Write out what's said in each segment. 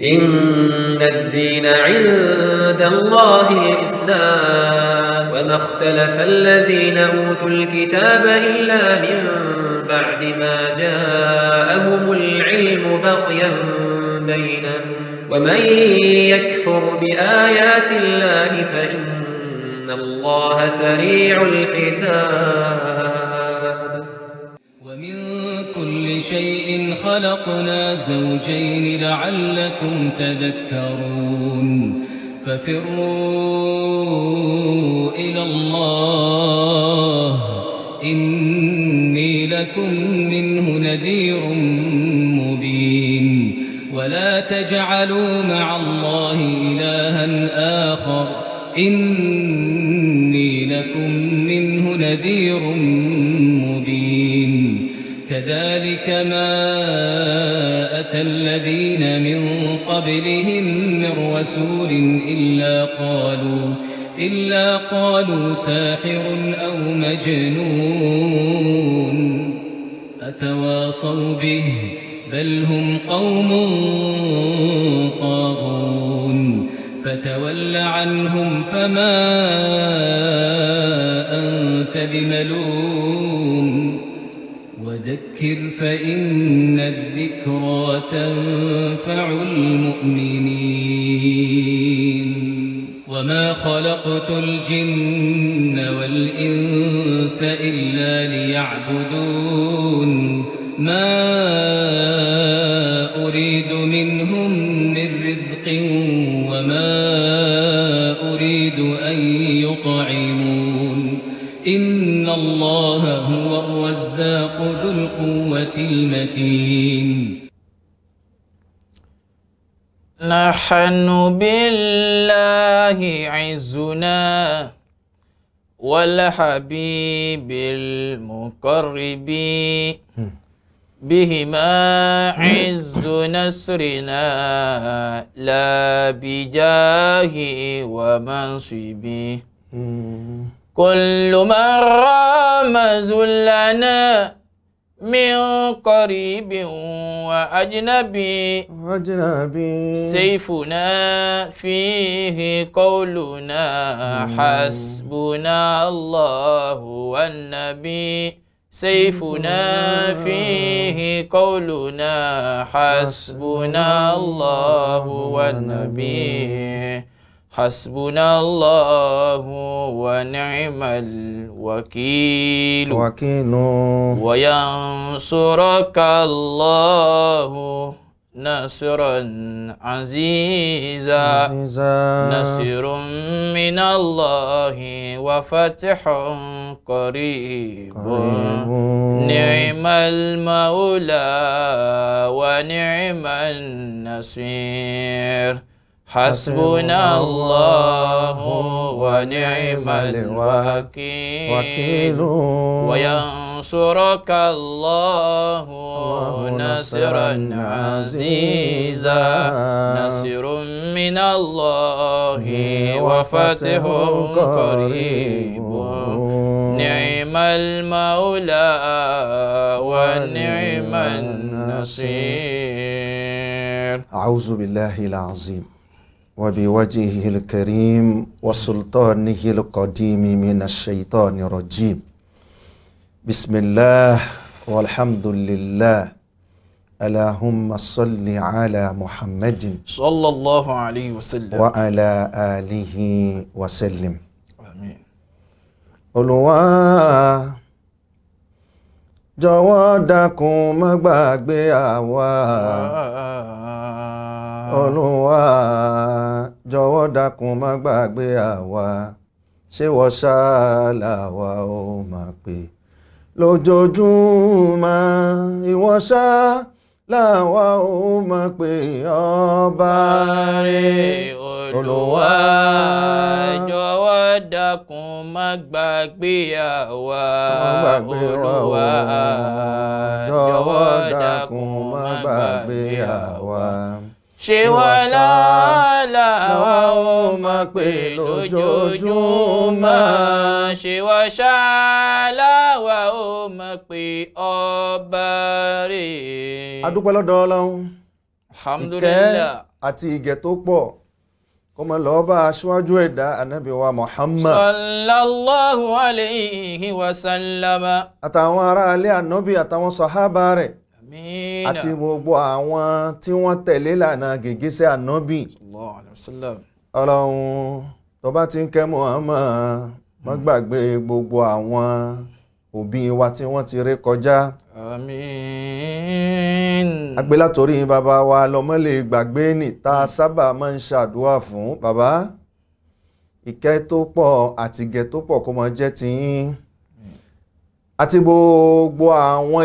إن الدين عند الله الإسلام وما اختلف الذين أوتوا الكتاب إلا من بعد ما جاءهم العلم بغيا بينهم ومن يكفر بآيات الله فإن الله سريع الحساب. ومن كل شيء خلقنا زوجين لعلكم تذكرون ففروا إلى الله إني لكم منه نذير مبين ولا تجعلوا مع الله إلها آخر إني لكم منه نذير مبين كذلك ما أتى الذين من قبلهم من رسول إلا قالوا ساحر أو مجنون أتواصوا به بل هم قوم طاغون فتول عنهم فما أنت بملوم وذكر فإن الذكرى تنفع المؤمنين وما خلقت الجن والإنس إلا ليعبدون ما أريد منهم من رزق وما أريد أن يطعمون إن الله هو الرزاق ذو القوة المتين نحن بالله عزنا والحبيب المقرب بهما عز نصرنا لا بجاه ومنصب كل من رام ذلنا من قريب وأجنبي سيفنا فيه قولنا حسبنا الله والنبي سيفنا فيه قولنا حسبنا الله والنبي حسبنا الله ونعم الوكيل وينصرك الله نصرا عزيزا نصر من الله وفتح قريب نعم المولى ونعم النصير حسبنا الله ونعم الوكيل وينصرك الله نصرا عزيزا نصر من الله وفتح قريب نعم المولى ونعم النصير. أعوذ بالله العظيم وبوجهه الكريم وسلطانه القديم من الشيطان الرجيم. بسم الله والحمد لله اللهم صل على محمد صلى الله عليه وسلم وعلى آله وسلم. آمين. Olúwa jọ̀wọ́ dákun má gbàgbé àwa. Olúwa jọ̀wọ́ dákun má gbàgbé àwa, ṣé wọ́n ṣá làwa ó máa pè lójoojúmọ́, ìwọ ṣá làwa ó máa pè ọba rẹ̀. Olúwa jọ̀wọ́ dákun má gbàgbé àwa. Olúwa jọ̀wọ́ dákun má gbàgbé àwa, ṣé wọ́n làwa ó máa pè lójoojúmọ́, ṣé wọ́n ṣá làwa ó máa pè ọba rẹ̀. A dúpẹ́ lọ́dọ̀ Ọlọ́run. Alhamdulillah. àti ìgẹ̀ tó pọ̀ kó máa lọ bá aṣíwájú ẹ̀dá ànábì wa Muhammad sallallahu alayhi wa sallama. àtàwọn ará ilé ànábì àtàwọn sàhábà rẹ̀ Amina. àti gbogbo àwọn tí wọ́n tẹ̀lé lànà gìgísẹ̀ ànábì. sallallahu alayhi wa sallam. Ọlọ́run tó bá ti ń kẹ́ Muhammad má gbàgbé gbogbo àwọn òbí wa tí wọ́n ti ré kọjá. Àmín. Agbélátorí bàbá wa lọ́mọ́lẹ̀ gbàgbé ní tá a sábà máa ń ṣàdúrà fún bàbá. Ìkẹ́ tó pọ̀ àti ìgẹ̀ tó pọ̀ kó máa jẹ́ tiyín. Àti gbogbo àwọn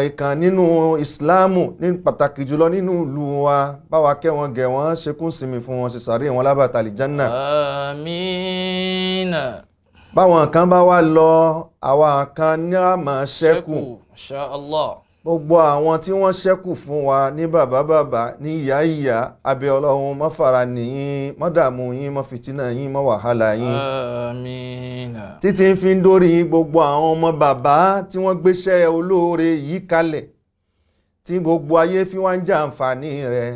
ìkàn nínú ìsìláàmù ní pàtàkì jùlọ nínú ìlú wa báwa kẹ́ wọn gẹ̀ wọ́n ṣekún sinmi fún wọn ṣe sàárè wọn lábàtà àlìjánà. Àmín. Báwọn kan bá wá lọ àwa kan ní a máa ṣẹ́kù. Masha Allah. Gbogbo àwọn tí wọ́n ṣẹ́kù fún wa ní bàbá ní ìyá abẹ́ Ọlọ́run má fara nìyín má dààmú yín má fìtínà yín má wàhálà yín. Àmín. Títí fi ń dórí gbogbo àwọn ọmọ bàbá tí wọ́n gbéṣẹ́ olóore yìí kalẹ̀ tí gbogbo ayé fi wá ń jàǹfààní rẹ̀.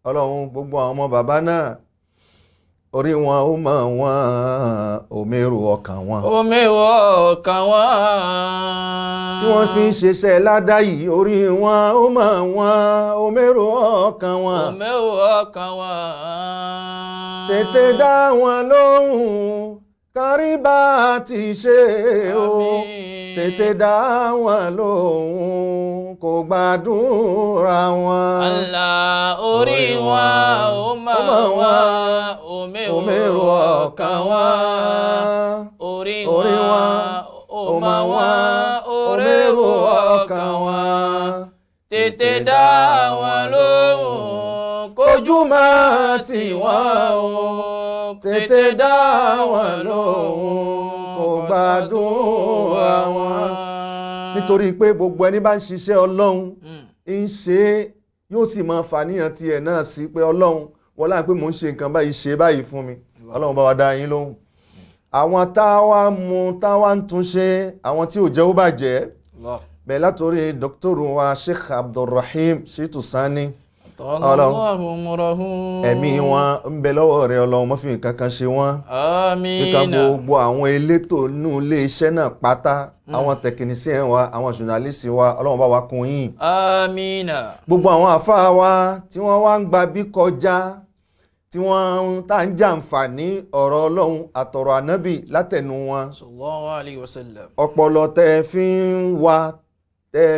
Ọlọ́run gbogbo àwọn ọmọ bàbá náà orí wọn ó mọ̀ wọ́n òmèrò ọkàn wọn. Òmèrò ọkàn wọn. Tí wọ́n fi ń ṣiṣẹ́ ládá yìí orí wọn ó mọ̀ wọ́n òmèrò ọkàn wọn. Òmèrò ọkàn wọn. Tètè dá wọn lóhùn kárí bá ti ṣe o. Tètè dá wọn lóhùn kò gbàdúrà wọn. Allah orí wọn ó mọ̀ wọ́n òmèrò ọkàn wọn. Orí wọn ó mọ̀ wọ́n òmèrò ọkàn wọn. Tètè dá wọn lóhùn kójú má tì wọ́n o. Tètè dá wọn lóhùn kò gbàdúrà wọn. Nítorí pé gbogbo ẹni bá ń ṣiṣẹ́ Ọlọ́run ń ṣe yóò sì máa fàníyàn tiẹ̀ náà sí pé Ọlọ́run wọ́n láì pé mò ń ṣe nǹkan báyìí ṣe báyìí fún mi. Ọlọ́run bá wa dá yín lóhùn. Àwọn táwa mú táwa ń tún ṣe àwọn tí ò jẹ́ ó bàjẹ́ bẹ́ẹ̀ látòrí dókítọ̀rù wa Sheikh Abdulrahim Shitu Sani. Ọlọ́run ẹ̀mí wọn ń bẹ lọ́wọ́ rẹ̀ Ọlọ́run má fi nǹkan kan ṣe wọ́n. Àmín. Kíkà gbogbo àwọn elétò inú ilé iṣẹ́ náà pátá àwọn tẹkinisíẹ̀ wa àwọn jùnálìsì wa Ọlọ́run bá wa kún yín. Àmín. Gbogbo àwọn àfáà wa tí wọ́n wá ń gba bí kọjá tí wọ́n tá ń jàǹfààní ọ̀rọ̀ Ọlọ́run àtọ̀rọ̀ ànábì látẹnu wọn. Sallallahu alayhi wa sallam. Ọpọlọ tẹ́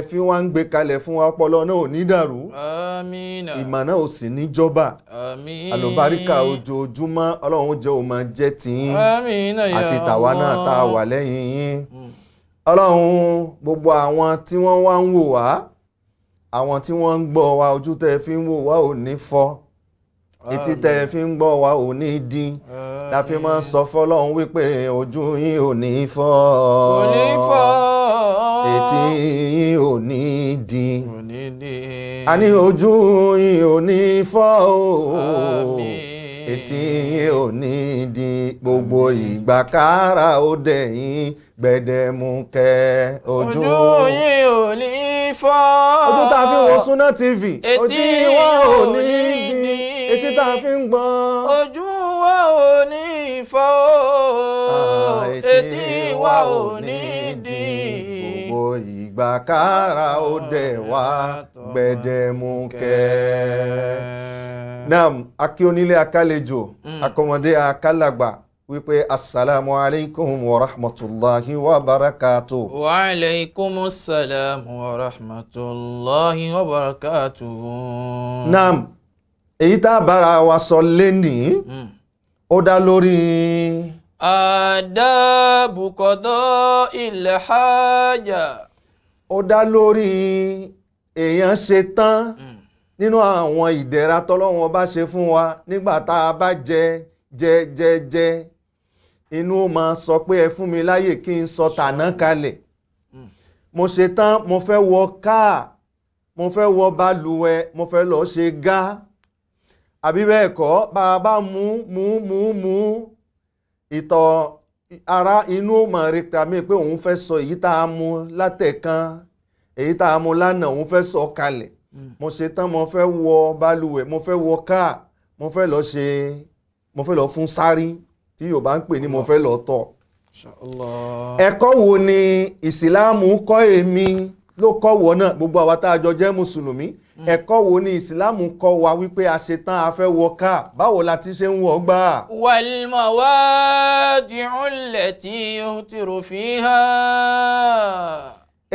fi wá ń gbé kalẹ̀ fún wa ọpọlọ náà ò ní dàrú. Àmín. Ìmọ̀ náà ò sì ní jọba. Àmín. Àlùbáríkà ojoojúmọ́ Ọlọ́run jẹ́ ó máa jẹ́ tiyín Àmín ya àti tàwa náà tá a wà lẹ́yìn yín. Ọlọ́run gbogbo àwọn tí wọ́n wá ń wò wá àwọn tí wọ́n ń gbọ́ wa ojú tẹ́ fi ń wò wá ò ní fọ́ etí tẹ́ fi ń gbọ́ wa ò ní dí la fi máa ń sọ fọ́lọ́run wípé ojú yín ò ní fọ́ etí yín ò ní dí a ní ojú yín ò ní fọ́ etí yín ò ní dí gbogbo ìgbà kára ó dẹ̀yìn gbẹdẹmukẹ́ ojú yín ò ní fọ́ ojú tá a fi wo Sunna TV etí wa ò ní dí etí tá a fi ń gbọ́ ojú wa ò ní fọ́ etí wa ò ní dí gbogbo ìgbà kára ó dẹ̀ wá gbẹdẹmukẹ́. Naam, akí onílé akálejò akọmọdé akálàgbà wípé assalamu alaikum wa rahmatullahi wa barakatuh. Wa alaikumus salam wa rahmatullahi wa barakatuh. Naam, èyí tá a bára wa sọ lénìí ó dá lórí adabu qada'il haja. Ó dá lórí èèyàn ṣe tán nínú àwọn ìdẹ̀ra tọ́lọ́run bá ṣe fún wa nígbà tá a bá jẹ inú ó máa sọ pé ẹ fún mi láyè kí n sọ tàná kalẹ̀. Mo ṣe tán mo fẹ́ wọ káà mo fẹ́ wọ balùwẹ̀ mo fẹ́ lọ ṣe gá àbí bẹ́ẹ̀ kọ́ bá a bá mú ìtọ̀ ara inú ó máa rí kàmí pé òun fẹ́ sọ èyí tá a mú látẹ̀kan èyí tá a mú lánàá òun fẹ́ sọ kalẹ̀ mo ṣe tán mo fẹ́ wọ balùwẹ̀ mo fẹ́ wọ káà mo fẹ́ lọ fún sárí tí Yorùbá ń pè ní mo fẹ́ lọ tọ̀. ẹ̀kọ́ wo ni ìsìláàmù kọ́ èmi ló kọ́ wọ náà gbogbo àwa tá a jọ jẹ́ mùsùlùmí ẹ̀kọ́ wo ni ìsìláàmù kọ́ wa wípé a ṣe tán a fẹ́ wọ káà báwo la ti ṣe ń wọ̀ gbà. wal mawadi'u allati yuhtiru fiha.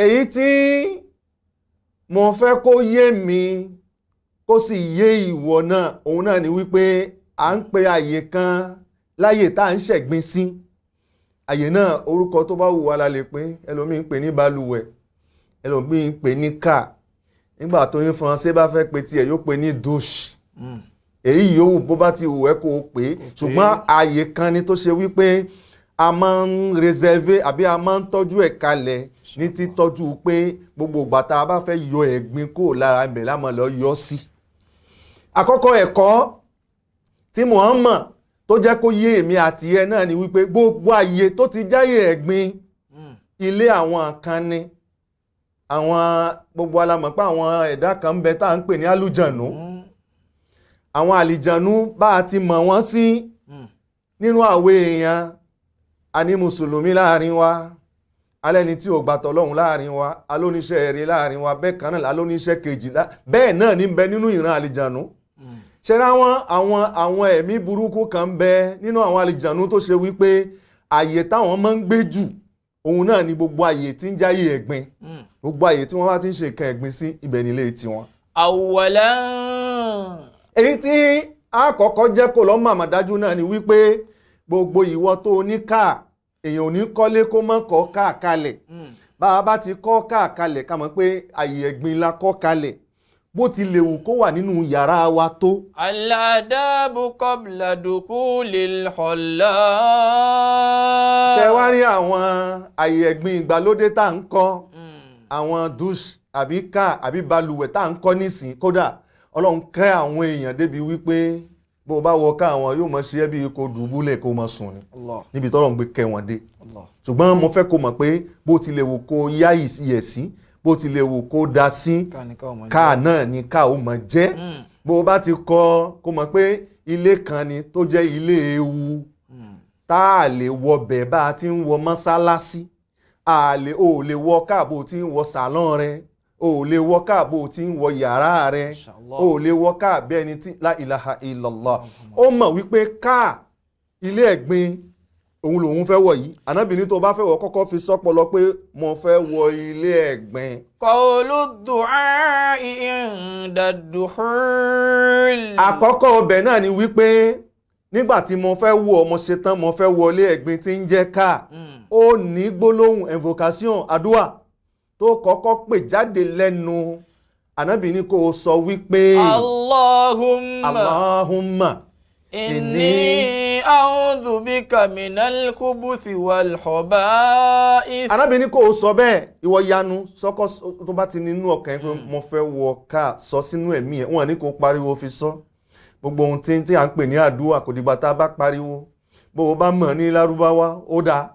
èyí tí mo fẹ́ kó yé mi kó sì yé ìwọ náà òun náà ni wípé à ń pe àyè kan láyè tá à ń ṣẹ̀gbin sí àyè náà orúkọ tó bá wù wá la lè pè ẹlòmíì ń pè ní balùwẹ̀ ẹlòmíì ń pè ní káà nígbà tó ní Faransé bá fẹ́ pe tiẹ̀ yóò pè ní douche èyí yòówù bó bá ti wù ẹ́ kó o pè é ṣùgbọ́n àyè kan ni tó ṣe wípé a máa ń reserve àbí a máa ń tọ́jú ẹ̀ kalẹ̀ ní títọ́jú pé gbogbo ìgbà tá a bá fẹ́ yọ ẹ̀gbin kó lára ibẹ̀ lámọ̀ lọ yọ sí. àkọ́kọ́ ẹ̀kọ́ tí Muhammad tó jẹ́ kó yé èmi àti ẹ náà ni wípé gbogbo àyè tó ti jáyè ẹ̀gbin ilé àwọn kan ni àwọn gbogbo alamọ̀ pé àwọn ẹ̀dá kan ń bẹ tá à ń pè ní alùjànú àwọn àlìjànú bá a ti mọ̀ wọ́n sí nínú àwẹ̀ èèyàn a ní mùsùlùmí láàrin wa alẹ́ni tí ò gbà tọ́lọ́hun láàrin wa alóníṣẹ́ èrè láàrin wa bẹ́ẹ̀ kan náà alóníṣẹ́ kejì bẹ́ẹ̀ náà ní bẹ nínú ìran àlìjànú ṣẹ́ra àwọn ẹ̀mí burúkú kan bẹ nínú àwọn àlìjànú tó ṣe wípé àyè táwọn máa ń gbé jù òun náà ni gbogbo àyè tí ń jáyé ẹ̀gbin gbogbo àyè tí wọ́n bá ti ń ṣe nǹkan ẹ̀gbin sí ibẹ̀ nílé tiwọn. awwalan. èyí tí àkọ́kọ́ jẹ́ kó lọ́ màmá dájú náà ni wípé gbogbo ìwọ tó ní káà èèyàn ò ní kọ́lé kó mọ́ kọ́ káà kalẹ̀ bá a bá ti kọ́ káà kalẹ̀ ká mọ̀ pé àyè ẹ̀gbin la kọ́ kalẹ̀ bó ti lè wù kó wà nínú yàrá wa tó. al-adabu qabla dukhulil khala. ṣe wá rí àwọn àyè ẹ̀gbin ìgbàlódé tá à ń kọ́ àwọn douche àbí káà àbí balùwẹ̀ tá à ń kọ́ nísìn kódà Ọlọ́run kẹ́ àwọn èèyàn débi wípé bó bá wọ ká àwọn yóò mọ̀ ṣe é bí kò dùbúlẹ̀ kó mọ̀ sùn ni níbi tọ́lọ́run gbé kẹ́ wọn dé ṣùgbọ́n mo fẹ́ kó mọ̀ pé bó ti lè wù kó yá iyẹ̀ sí bó ti lè wù kó da sí káà náà ni káà ó mọ̀ jẹ́ bó bá ti kọ́ kó mọ̀ pé ilé kan ni tó jẹ́ ilé ewu tá a lè wọ bẹ̀ bá a ti ń wọ mọ́sálásí ò lè wọ káà bó ti ń wọ sàlọ́n rẹ ò lè wọ káà bó ti ń wọ yàrá rẹ ò lè wọ káà bí ẹni tí la ilaha illallah ó mọ̀ wípé káà ilé ẹ̀gbin òun lòun fẹ́ wọ̀ yìí Ànábì ní tó bá fẹ́ wọ̀ kọ́kọ́ fi sọ́pọlọ pé mo fẹ́ wọ ilé ẹ̀gbin. qawlu du'a inda dukhul. àkọ́kọ́ ọbẹ̀ náà ni wípé nígbà tí mo fẹ́ wọ̀ mo ṣe tán mo fẹ́ wọ ilé ẹ̀gbin tí ń jẹ́ káà ó ní gbólóhùn invocation àdúà tó kọ́kọ́ pè jáde lẹ́nu Ànábì ní kó sọ wípé Allahumma inni a'udhu bika minal khubuthi wal khaba'ith. Ànábì ní kó sọ bẹ́ẹ̀ ìwọ yanu sọ́kọ́ tó bá ti nínú ọkàn pé mo fẹ́ wọ káà sọ sínú ẹ̀mí ẹ̀ wọ́n ní kó pariwo fi sọ gbogbo ohun tí à ń pè ní àdúà kò dìgbà tá a bá pariwo bó o bá mọ̀ ní lárúbáwá ó dáa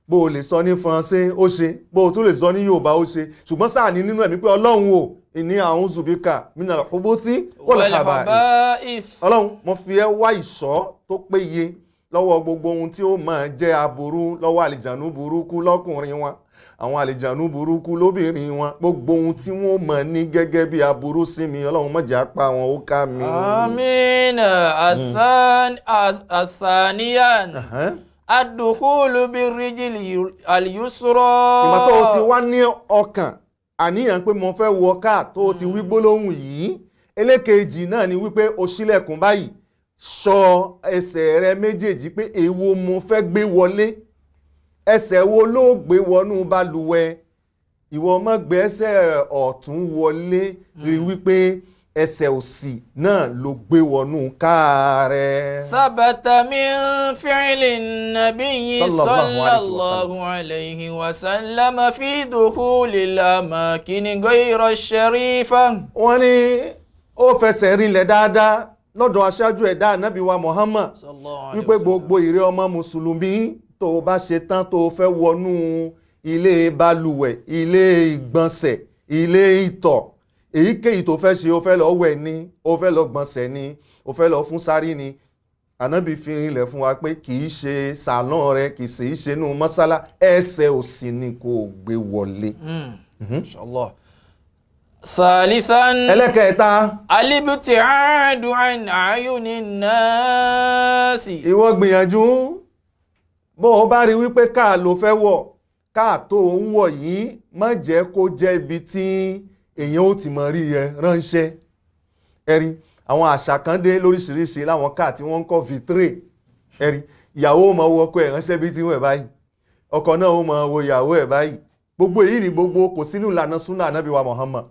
bó o lè sọ ní Faransé ó ṣe bó o tún lè sọ ní Yorùbá ó ṣe ṣùgbọ́n sáà ní nínú ẹ̀mí pé Ọlọ́run o inni a'udhu bika minal khubuthi wal khaba'ith. Ọlọ́run mo fi ẹ́ wá ìṣọ́ tó péye lọ́wọ́ gbogbo ohun tí ó máa jẹ́ aburú lọ́wọ́ àlìjànú burúkú lọ́kùnrin wọn àwọn àlìjànú burúkú lóbìnrin wọn gbogbo ohun tí wọ́n mọ̀ ní gẹ́gẹ́ bí aburú sí mi Ọlọ́run má jẹ́ apá wọn ó ká mi. àmín. athaniyan ad-dukhulu bir-rijli al-yusra. ìgbà tó o ti wá ní ọkàn àníyàn pé mo fẹ́ wọ káà tó o ti wí gbólóhùn yìí ẹlẹ́kejì náà ni wípé o ṣílẹ̀kùn báyìí sọ ẹsẹ̀ rẹ méjèèjì pé èwo mo fẹ́ gbé wọlé ẹsẹ̀ wo ló gbé wọnú balùwẹ̀ ìwọ má gbé ẹsẹ̀ ọ̀tún wọlé rí wípé ẹsẹ̀ òsì náà ló gbé wọnú káà rẹ. sabata min fi'li nabiyyi sallallahu alayhi wa sallam fi dukhulil amakin ghayra sharifa. wọ́n ní ó fẹsẹ̀ rinlẹ̀ dáadáa lọ́dọ̀ aṣáájú ẹ̀dá ànábì wa Muhammad wípé gbogbo ìrẹ́ ọmọ mùsùlùmí tó o bá ṣe tán tó o fẹ́ wọnú ilé balùwẹ̀ ilé ìgbọ̀nsẹ̀ ilé ìtọ̀ èyíkéyìí tó fẹ́ ṣe ó fẹ́ lọ wẹ̀ ni ó fẹ́ lọ gbọ̀nsẹ̀ ni ó fẹ́ lọ fún sárí ni ànábì fi ilẹ̀ fún wa pé kì í ṣe sàlọ́n rẹ kì í sì í ṣe inú mọ́sálá ẹsẹ̀ òsì ni kò gbé wọlé. Inshallah. Thalithan. ẹlẹ́kẹ̀ẹ́ta. Al-ibti'adu an a'yunin nasi. ìwọ gbìyànjú bó o bá rí wípé káà ló fẹ́ wọ̀ káà tó ń wọ̀ yìí má jẹ́ kó jẹ́ ibi tí èèyàn ó ti mọ̀ rí ẹ ránṣẹ́. ẹ̀rí àwọn àṣà kan dé lóríṣiríṣi láwọn káà tí wọ́n ń kọ́ vitre. ẹ̀rí ìyàwó ó máa wo ọkọ ẹ̀ ránṣẹ́ bí tí wọ́n ẹ̀ báyìí ọkọ náà ó máa wo ìyàwó ẹ̀ báyìí gbogbo èyí ni gbogbo kò sínú ìlànà súnà ànábì wa Muhammad.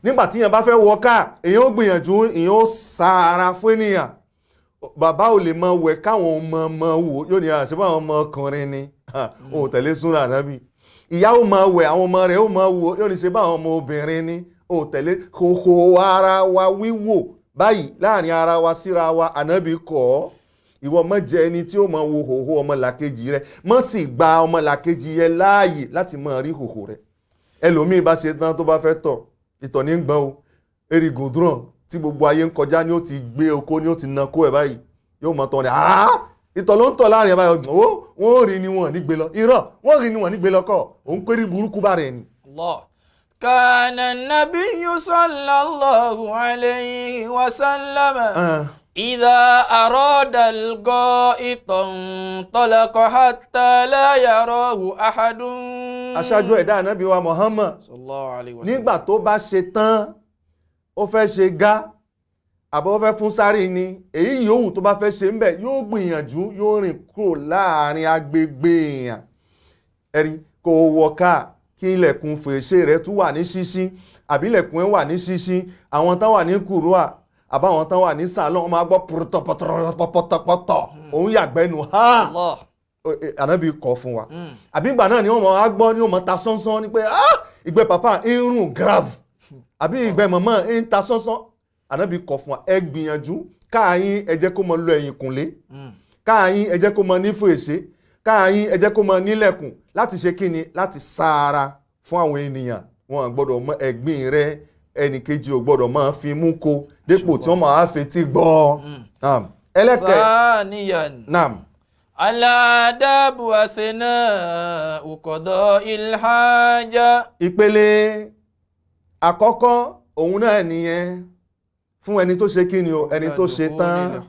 nígbà tí èèyàn bá fẹ́ wọ káà èèyàn ó gbìyànjú èèyàn ó sa ara fún ènìyàn. bàbá ò lè mọ wẹ̀ káwọn ọmọ wò yóò ní àṣìbá àwọn ọmọ ọkùnrin ni ó tẹ̀lé súnà ànábì. ìyá ó máa wẹ̀ àwọn ọmọ rẹ̀ ó máa wò yóò ní ṣe bá àwọn ọmọ obìnrin ni ó tẹ̀lé kòkò ara wa wíwò báyìí láàrin ara wa síra wa ànábì kọ́ ìwọ má jẹ́ ẹni tí ó máa wo hòhò ọmọlàkejì rẹ má sì gba ọmọlàkejì yẹn láàyè láti máa rí hòhò rẹ. ẹlòmíì bá ṣe tán tó bá fẹ́ tọ̀ ìtọ̀ ní gbọ́n o erigun dùn tí gbogbo ayé ń kọjá ni ó ti gbé oko ni ó ti na kó ẹ̀ báyìí yóò mọ̀ tán ni ìtọ̀ ló ń tọ̀ láàrin ẹ̀ báyìí wọ́n rí ni wọ́n ní gbé lọ irọ́ wọ́n rí ni wọ́n ní gbé lọ kọ́ òun péré burúkú bá rẹ̀ ni. Allah. Kana an-nabiyyu sallallahu alayhi wa sallam idha arada al-gha'ita intalaqa hatta la yarahu ahadun. aṣáájú ẹ̀dá ànábì wa Muhammad sallallahu alayhi wa sallam. nígbà tó bá ṣe tán ó fẹ́ ṣe gá àbọ̀ ó fẹ́ fún sáré ni èyí yòówù tó bá fẹ́ ṣe ń bẹ̀ yóò gbìyànjú yóò rìn kúrò láàrin agbègbè èèyàn. ẹ̀rí kò wọ̀ ká kí ilẹ̀kùn fèrèsé rẹ̀ tún wà ní ṣíṣí àbí ilẹ̀kùn ẹ̀ wà ní ṣíṣí àwọn tán wà ní kùrúà àbáwọn tán wà ní sàlọ́n máa gbọ́ pọ̀tọ̀pọ̀tọ̀ òun yàgbẹ́nu Allah. ànábì kọ̀ fún wa. àbí ìgbà náà ni wọ́n máa gbọ́ ni wọ́n máa ta sánsán ni pé ìgbẹ́ pàpà ń rùn grave àbí ìgbẹ́ màmá ń ta sánsán ànábì kọ̀ fún wa. ẹ gbìyànjú káàyín ẹ jẹ́ kó mọ lọ ẹ̀yìn kùnlé káàyín ẹ jẹ́ kó mọ ní fèrèsé káàyín ẹ jẹ́ kó mọ nílẹ̀kùn láti ṣe kíni láti sára fún àwọn ènìyàn. wọn gbọ́dọ̀ mọ ẹ̀gbin rẹ ẹnìkejì ò gbọ́dọ̀ máa fi mú ko dépò tí wọ́n máa fetí gbọ́. ẹlẹ́kẹ̀ẹ́ Thaniyan. nam. Al-adabu athna'u qada'il haja. ìpele àkọ́kọ́ òun náà nìyẹn fún ẹni tó ṣe kíni o ẹni tó ṣe tán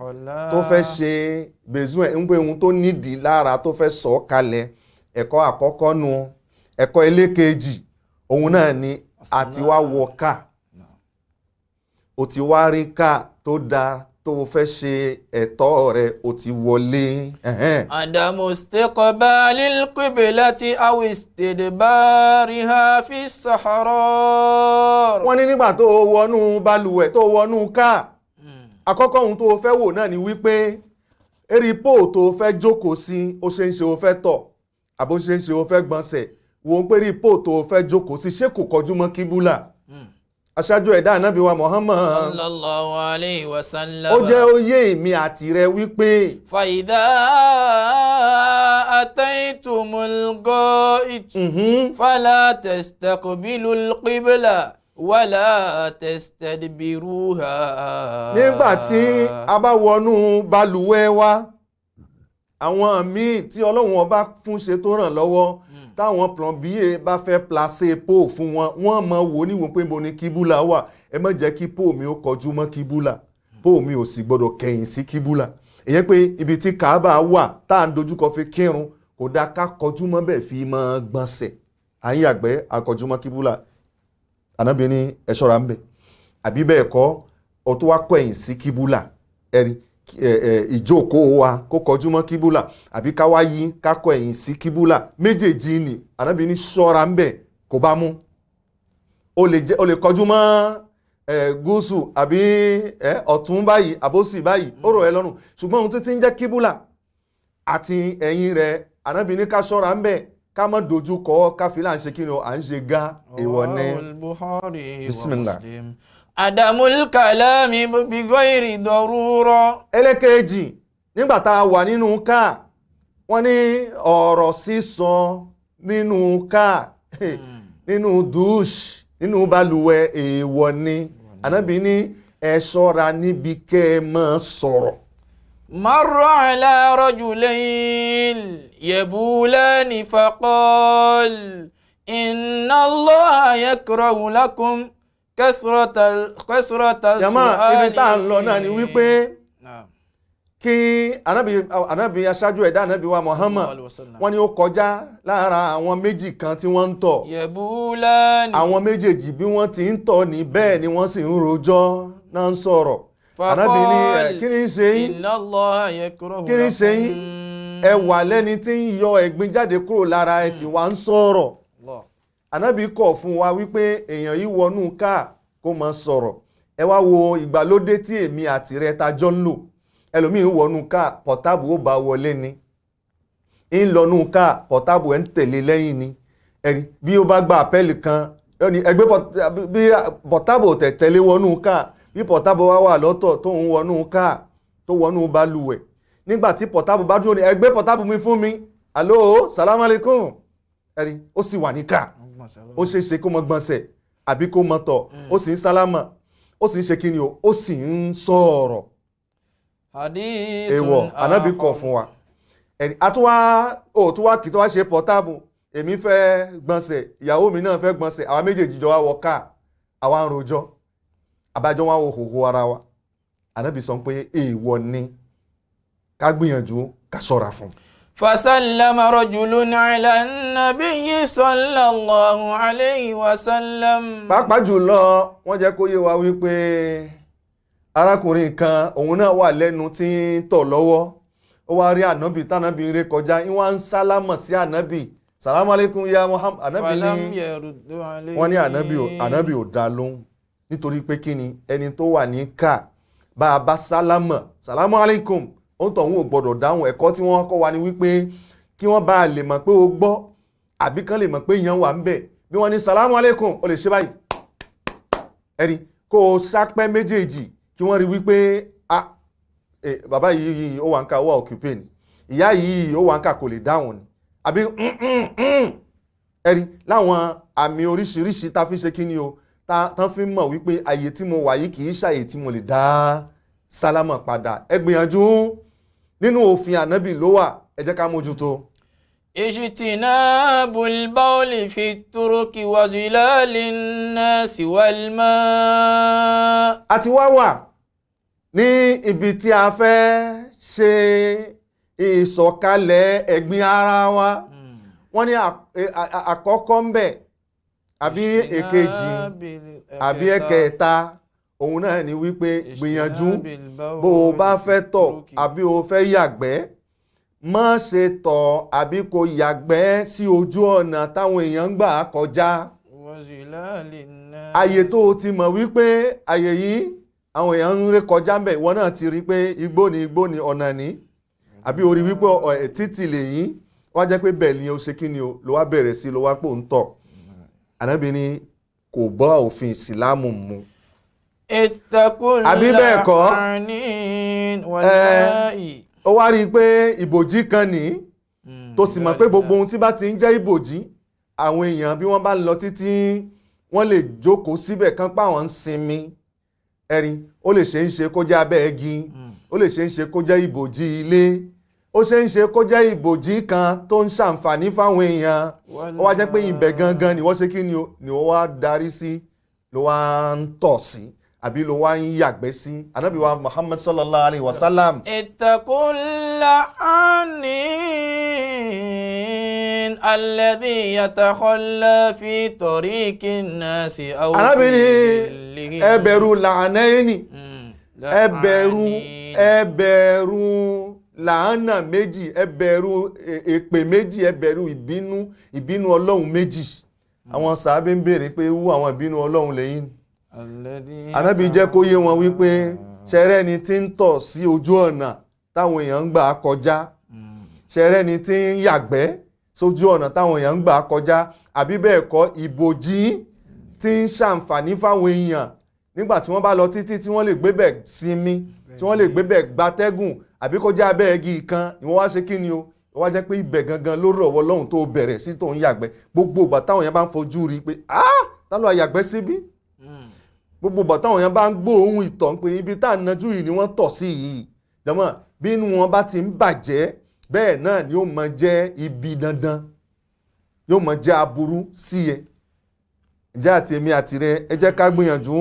tó fẹ́ ṣe bẹ̀zún ẹ̀ ń pé ohun tó nídìí lára tó fẹ́ sọ kalẹ̀ ẹ̀kọ́ àkọ́kọ́ nu ẹ̀kọ́ ẹlẹ́kejì òun náà ni àti wá wọ ká o ti wá rí ká tó dáa tó fẹ́ ṣe ẹ̀tọ́ rẹ̀ o ti wọlé. Adamu istiqbalil qiblati aw istidbariha fi sahara. wọ́n ní nígbà tó wọnú balùwẹ̀ tó wọnú ká àkọ́kọ́ ohun tó fẹ́ wò náà ni wípé erípò tó fẹ́ jókòó sí ó ṣe ń ṣe ó fẹ́ tọ̀ àbó ṣe ń ṣe ó fẹ́ gbọ̀nsẹ̀ wo pé erípò tó fẹ́ jókòó sí ṣé kò kọjú mọ́ kíbúlà. aṣáájú ẹ̀dá ànábì wa Muhammad sallallahu alayhi wa sallam. ó jẹ́ oyé èmi àti rẹ wípé fa idha ataytumul gha'it fala tastaqbilul qibla wala tastadbiruha. nígbà tí a bá wọnú balùwẹ̀ wa àwọn míì tí Ọlọ́run ọba fún ṣe tó ràn lọ́wọ́ táwọn plombier bá fẹ́ placer po fún wọn wọ́n mọ̀ wò níwò pé mo ní kíbúlà wà ẹ má jẹ́ kí po mi ó kọjú mọ́ kíbúlà po mi ò sì gbọ́dọ̀ kẹ̀yìn sí kíbúlà. ìyẹn pé ibi tí Kaaba wà tá à ń dojúkọ fi kírun kò dá ká kọjú mọ́ bẹ́ẹ̀ fi máa gbọ̀nsẹ̀ àyín àgbẹ̀ akọjú mọ́ kíbúlà. Ànábì ní ẹ ṣọ́ra ń bẹ̀ àbí bẹ́ẹ̀ kọ́ ọ tó wá kọ̀yìn sí kíbúlà ẹ̀rí ìjókòó wa kó kọjú mọ́ kíbúlà àbí ká wá yí ká kọ ẹ̀yìn sí kíbúlà méjèèjì ni Ànábì ní ṣọ́ra ń bẹ̀ kò bá mú. o lè kọjú mọ́ gúúsù àbí ọ̀tún báyìí àbósì báyìí ó rọ̀ ẹ́ lọ́rùn ṣùgbọ́n ohun títí ń jẹ́ kíbúlà àti ẹ̀yìn rẹ̀ Ànábì ní ká ṣọ́ra ń bẹ̀ ká má dojú kọ ká fi là ń ṣe kí ni à ń ṣe gá èèwọ̀ ní. Bismillah. Adamul kalami bi ghairi darura. ẹlẹ́kẹ̀ẹ́jì nígbà tá a wà nínú ká wọ́n ní ọ̀rọ̀ sísọ nínú ká nínú douche nínú balùwẹ̀ èèwọ̀ ni ànábì ní ẹ ṣọ́ra níbi kẹ́ ẹ máa sọ̀rọ̀. مر على رجلين يبولان فقال إن الله يكره لكم كثرة السؤال. jama ibi tá à ń lọ náà ni wípé kí ànábì aṣáájú ẹ̀dá ànábì wa Muhammad wọ́n ní ó kọjá lára àwọn méjì kan tí wọ́n ń tọ̀. يبولان. àwọn méjèèjì bí wọ́n ti ń tọ̀ ní bẹ́ẹ̀ ni wọ́n sì ń rojọ́ náà ń sọ̀rọ̀. ànábì ní kí ni ṣe yín إن الله يكره kí ni ṣe yín ẹ wà lẹ́ni tí ń yọ ẹ̀gbin jáde kúrò lára ẹ sì wá ń sọ̀rọ̀. ànábì kọ̀ fún wa wípé èèyàn yìí wọnú káà kó máa sọ̀rọ̀. ẹ wá wo ìgbàlódé tí èmi àti rẹ ta jọ ń lò. ẹlòmíì wọnú káà pọ̀tábù ó bá wọlé ni ń lọnú káà pọ̀tábù ẹ̀ ń tẹ̀lé lẹ́yìn ni ẹ̀rí bí ó bá gba àpẹ́ẹ̀lì kan ẹgbẹ́ bí pọ̀tábù tẹ̀lé wọnú káà bí pọ̀tábù wá wà lọ́tọ̀ tó ń wọnú káà tó wọnú balùwẹ̀ nígbà tí pọ̀tábù bá dúró ní ẹgbẹ́ pọ̀tábù mi fún mi alo salamu alaikum ẹ̀rí ó sì wà ní káà ó ṣe é ṣe kó mọ gbọ̀nsẹ̀ àbí kó mọ tọ̀ ó sì ń sálámà ó sì ń ṣe kíni o ó sì ń sọ̀rọ̀. èèwọ̀ ànábì kọ̀ fún wa àtúwá kì tó wá ṣe pọ̀tábù èmi fẹ́ gbọ̀nsẹ̀ ìyàwó mi náà fẹ́ gbọ̀nsẹ̀ àwa méjèèjì jọ wá wọ káà àwa ń rojọ́ àbájọ wá wo hòhò ara wa ànábì sọ pé èèwọ̀ ni ká gbìyànjú ká ṣọ́ra fún. فسلم رجل على النبي صلى الله عليه وسلم. pàápàá jùlọ wọ́n jẹ́ kó yé wa wípé arákùnrin kan òun náà wà lẹ́nu tí ń tọ̀ lọ́wọ́ ó wá rí ànábì tánábì ré kọjá ń wá ń sálámọ̀ sí ànábì salamu alaikum ya Muhammad ànábì ní wọ́n ní ànábì ò dá lóhùn nítorí pé kí ni ẹni tó wà ní ká bá a bá sálámọ̀ salamu alaikum ó ń tọ̀hún ò gbọ́dọ̀ dáhùn. ẹ̀kọ́ tí wọ́n kọ́ wa ni wípé kí wọ́n bá lè mọ̀ pé o gbọ́ àbí kán lè mọ̀ pé èèyàn wà ń bẹ̀ bí wọ́n ní salamu alaikum o lè ṣe báyìí ẹ̀rí kó o sápẹ́ méjèèjì kí wọ́n rí wípé bàbá yìí ó wà ń ká ó wà òkùpé ni ìyá yìí ó wà ń ká kò lè dáhùn ni àbí ẹ̀rí láwọn àmì oríṣiríṣi tá fi ṣe kí ni o tán fi mọ̀ wípé àyè tí mo wà yìí kì í ṣàyè tí mo lè dá sálámà padà. ẹ gbìyànjú nínú òfin ànábì ló wà ẹ jẹ́ ká mójútó. ijtinabul bawli fi turuki wa zilalin nasi wal ma. a ti wá wà ní ibi tí a fẹ́ ṣe ìsọ̀kalẹ̀ ẹ̀gbin ara wa wọ́n ní àkọ́kọ́ ń bẹ̀ àbí èkejì àbí ẹ̀kẹta òun náà ni wípé gbìyànjú bó o bá fẹ́ tọ̀ àbí o fẹ́ yàgbẹ́ má ṣe tọ̀ àbí kó yàgbẹ́ sí ojú ọ̀nà táwọn èèyàn ń gbà kọjá. àyè tó o ti mọ̀ wípé àyè yìí àwọn èèyàn ń ré kọjá ń bẹ̀ ìwọ náà ti rí pé igbó ni ọ̀nà ní àbí o rí wípé títì lèyìn wá jẹ́ pé bẹ́ẹ̀ ni o ṣe kí ni o ló wá bẹ̀rẹ̀ sí ló wá pò ń tọ̀. ànábì ní kò bá òfin ìsìlámù mu. àbí bẹ́ẹ̀ kọ́ ó wá rí i pé ìbòjí kan ní tó sì mọ̀ pé gbogbo ohun tí bá ti ń jẹ́ ìbòjí àwọn èèyàn bí wọ́n bá lọ títí wọ́n lè jókòó síbẹ̀ kán pa àwọn ń sinmi ẹ̀rí ó lè ṣe ń ṣe kó jẹ́ abẹ́ igi ó lè ṣe ń ṣe kó jẹ́ ìbòjí ilé ó ṣe ń ṣe kó jẹ́ ìbòjí kan tó ń ṣàǹfààní fáwọn èèyàn ó wá jẹ́ pé ibẹ̀ gangan ni wọ́n ṣe kí ni ó wá darí sí ló wá ń tọ̀ sí àbí ló wá ń yàgbẹ́ sí. ànábì wa Muhammad sallallahu alayhi wa sallam. ittaqulla anin alladhi yatakhalla fi tariqin nasi aw. ànábì ní ẹ bẹ̀rù làánẹ́yìnì ẹ bẹ̀rù làánà méjì ẹ bẹ̀rù èpè méjì ẹ bẹ̀rù ìbínú ọlọ́run méjì. àwọn sàábé ń béèrè pé wú àwọn ìbínú ọlọ́run lẹ́yìn. ànábì jẹ́ kó yé wọn wípé ṣẹrẹ́ ni tí ń tọ̀ sí ojú ọ̀nà táwọn èèyàn ń gbà kọjá ṣẹrẹ́ ni tí ń yàgbẹ́ sójú ọ̀nà táwọn èèyàn ń gbà kọjá àbí bẹ́ẹ̀ kọ́ ìbòjí tí ń ṣàǹfààní fáwọn èèyàn nígbà tí wọ́n bá lọ títí tí wọ́n lè gbébẹ̀ sinmi tí wọ́n lè gbébẹ̀ gbatẹ́gùn àbí kó jẹ́ abẹ́ igi kan ìwọ́n wá ṣe kí ni o wá jẹ́ pé ibẹ̀ gangan ló rọ̀ wọ́ lọ́hùn tó bẹ̀rẹ̀ sí tó ń yàgbẹ́ gbogbo ìgbà táwọn èèyàn bá ń fojú rí pé tá ló àyàgbẹ́ síbí gbogbo bọ̀ táwọn èèyàn bá ń gbọ́ ohun ìtọ̀ ń pè ibi tá à ń najú yìí ni wọ́n tọ̀ sí yìí jọmọ́ bí inú wọn bá ti ń bàjẹ́ bẹ́ẹ̀ náà ni ó mọ jẹ́ ibi dandan yóò mọ jẹ́ aburú sí ẹ jẹ́ àti èmi àti rẹ ẹ jẹ́ ká gbìyànjú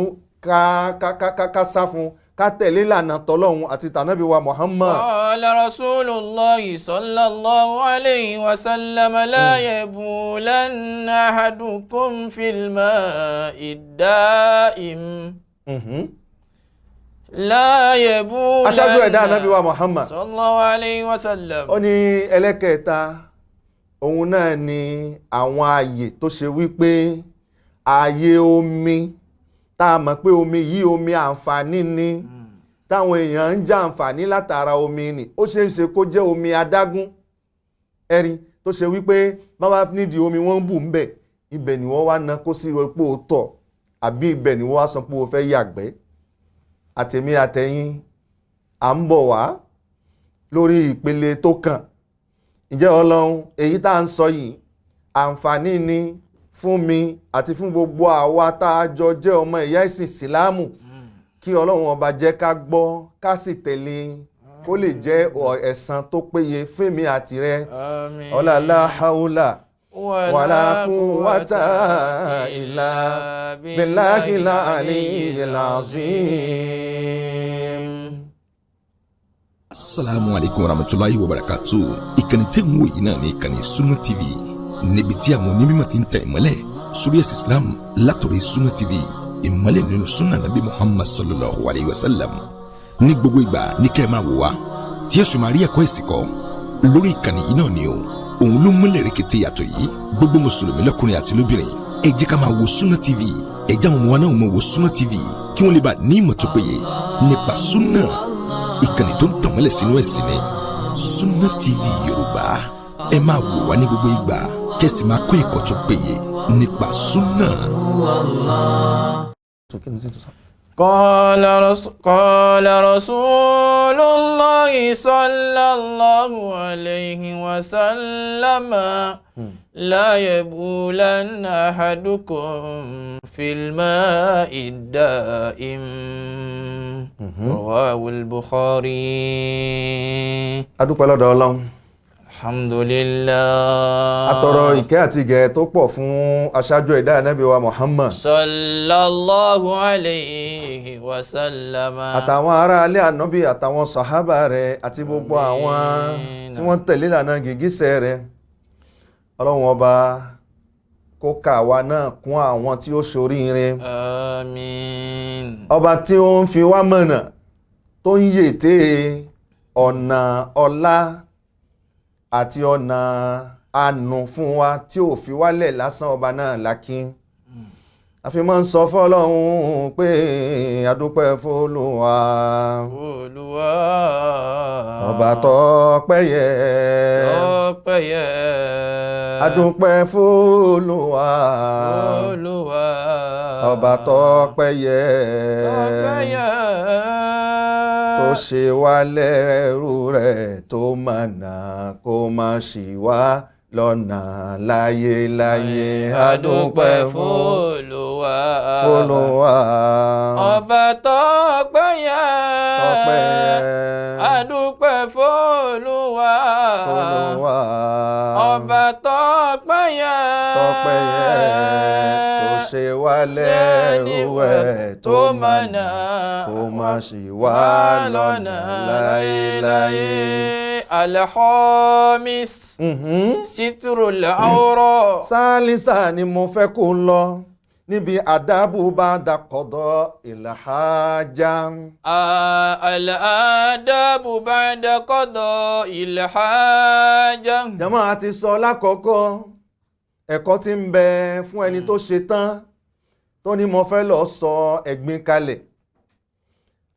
ká sá fún ká tẹ̀lé ìlànà tọ́lọ́hun àti tànábì wa Muhammad. Qala Rasulullahi sallallahu alayhi wa sallam la yabulanna ahadukum fil ma'i da'im. La yabulanna. Aṣáájú ẹ̀dá ànábì wa Muhammad sallallahu alayhi wa sallam. Ó ní ẹlẹ́kẹta òun náà ni àwọn ààyè tó ṣe wípé ààyè omi tá a mọ̀ pé omi yìí omi àǹfààní ni táwọn èèyàn ń jẹ àǹfààní látara omi ni ó ṣe é ṣe kó jẹ́ omi adágún ẹ̀rí tó ṣe wípé bàbá nídìí omi wọ́n ń bù ń bẹ̀ ibẹ̀ ni wọ́n wá ná kó sí pé ó tọ̀ àbí ibẹ̀ ni wọ́n wá sọ pé ó fẹ́ yàgbẹ́ àtẹ̀mí àtẹ̀yìn à ń bọ̀ wá lórí ìpele tó kàn ǹjẹ́ ọlọ́run èyí tá à ń sọ yìí àǹfààní ni fún mi àti fún gbogbo àwa tá a jọ jẹ́ ọmọ ìyá ìsìn ìsìláàmù kí ọlọ́run ọba jẹ́ ká gbọ́ ká sì tẹ̀lé kó lè jẹ́ ẹ̀san tó péye fẹ́mi àti rẹ ọlá láhàúlà wàlá quwwata ìllà billahil aliyyil azim. Assalamu alaikum warahmatullahi wabarakatuh. Ìkànnì tẹ́ ń wò yìí náà ní ìkànnì Sunna TV níbi tí àwọn onímọ̀ ti ń tẹ̀ ìmọ́lẹ̀ sórí ẹ̀sìn Islam látọ̀rí Sunna TV ìmọ́lẹ̀ nínú sunna nabi Muhammad sallallahu alayhi wa sallam ní gbogbo ìgbà ní kẹ́ ẹ máa wò wá tí ẹ sì máa rí ẹ̀kọ́ ìsìn kọ́ lórí ìkànnì yìí náà ni o òun ló múlẹ̀ rẹ̀kẹ̀tẹ̀ yàtọ̀ yìí gbogbo mùsùlùmí lọ́kùnrin àti lóbìnrin ẹ jẹ́ ká máa wo Sunna TV ẹ jẹ́ àwọn ọmọ wa náà máa wo Sunna TV kí wọ́n lè bá ní ìmọ̀ tó péye nípa sunna ìkànnì tó ń tànmọ́lẹ̀ sínú ẹ̀sìn ni Sunna TV Yorùbá ẹ máa wò wá ní gbogbo ìgbà kẹ́sì máa kó ẹ̀kọ́ tó péye nípa sunna. Qala Rasulullahi sallallahu alayhi wa sallam la yabulanna ahadukum fil ma'i da'im. Rawahul Bukhari. Adúpẹ́ lọ́dọ̀ Ọlọ́run. Alhamdulillah. Àtọrọ ìkẹ́ àti ìgẹ̀ tó pọ̀ fún aṣáájú ẹ̀dá ànábì wa Muhammad sallallahu alayhi wa sallam. Àtàwọn ará alẹ́ ànábì àtàwọn sàhábà rẹ̀ àti gbogbo àwọn tí wọ́n tẹ̀lé ìlànà gìgísẹ̀ rẹ̀. Ọlọ́run ọba kó kà wá náà kún àwọn tí ó ṣoríire. Àmín. Ọba tí ó ń fi wá mọ̀nà tó ń yèté ọ̀nà ọlá àti ọ̀nà àánú fún wa tí ò fi wálẹ̀ lásán ọba náà lákín a fi máa ń sọ fọ́lọ́hun pé adúpẹ́ f'Olúwa ọba tọ́pẹ́ yẹ adúpẹ́ f'Olúwa ọba tọ́pẹ́ yẹ tó ṣe wá lẹ́rú rẹ̀ tó mọ̀nà kó má ṣì wá lọ́nà láyéláyé adúpẹ́ f'Olúwa ọba tọ́pẹ́ yẹ adúpẹ́ f'Olúwa ọba tọ́pẹ́ yẹ tó ṣe wá lẹ́rú rẹ̀ tó mọ̀nà kó má ṣì wá lọ́nà láyéláyé. Al-Khamis sitrul awra. Sálísà ni mo fẹ́ kó lọ níbi àdábù ba'da qada'il haja. Al-adabu ba'da qada'il haja. Jàmáà àti sọ lákọ̀ọ́kọ́ ẹ̀kọ́ tí ń bẹ fún ẹni tó ṣe tán tó ní mo fẹ́ lọ sọ ẹ̀gbin kalẹ̀.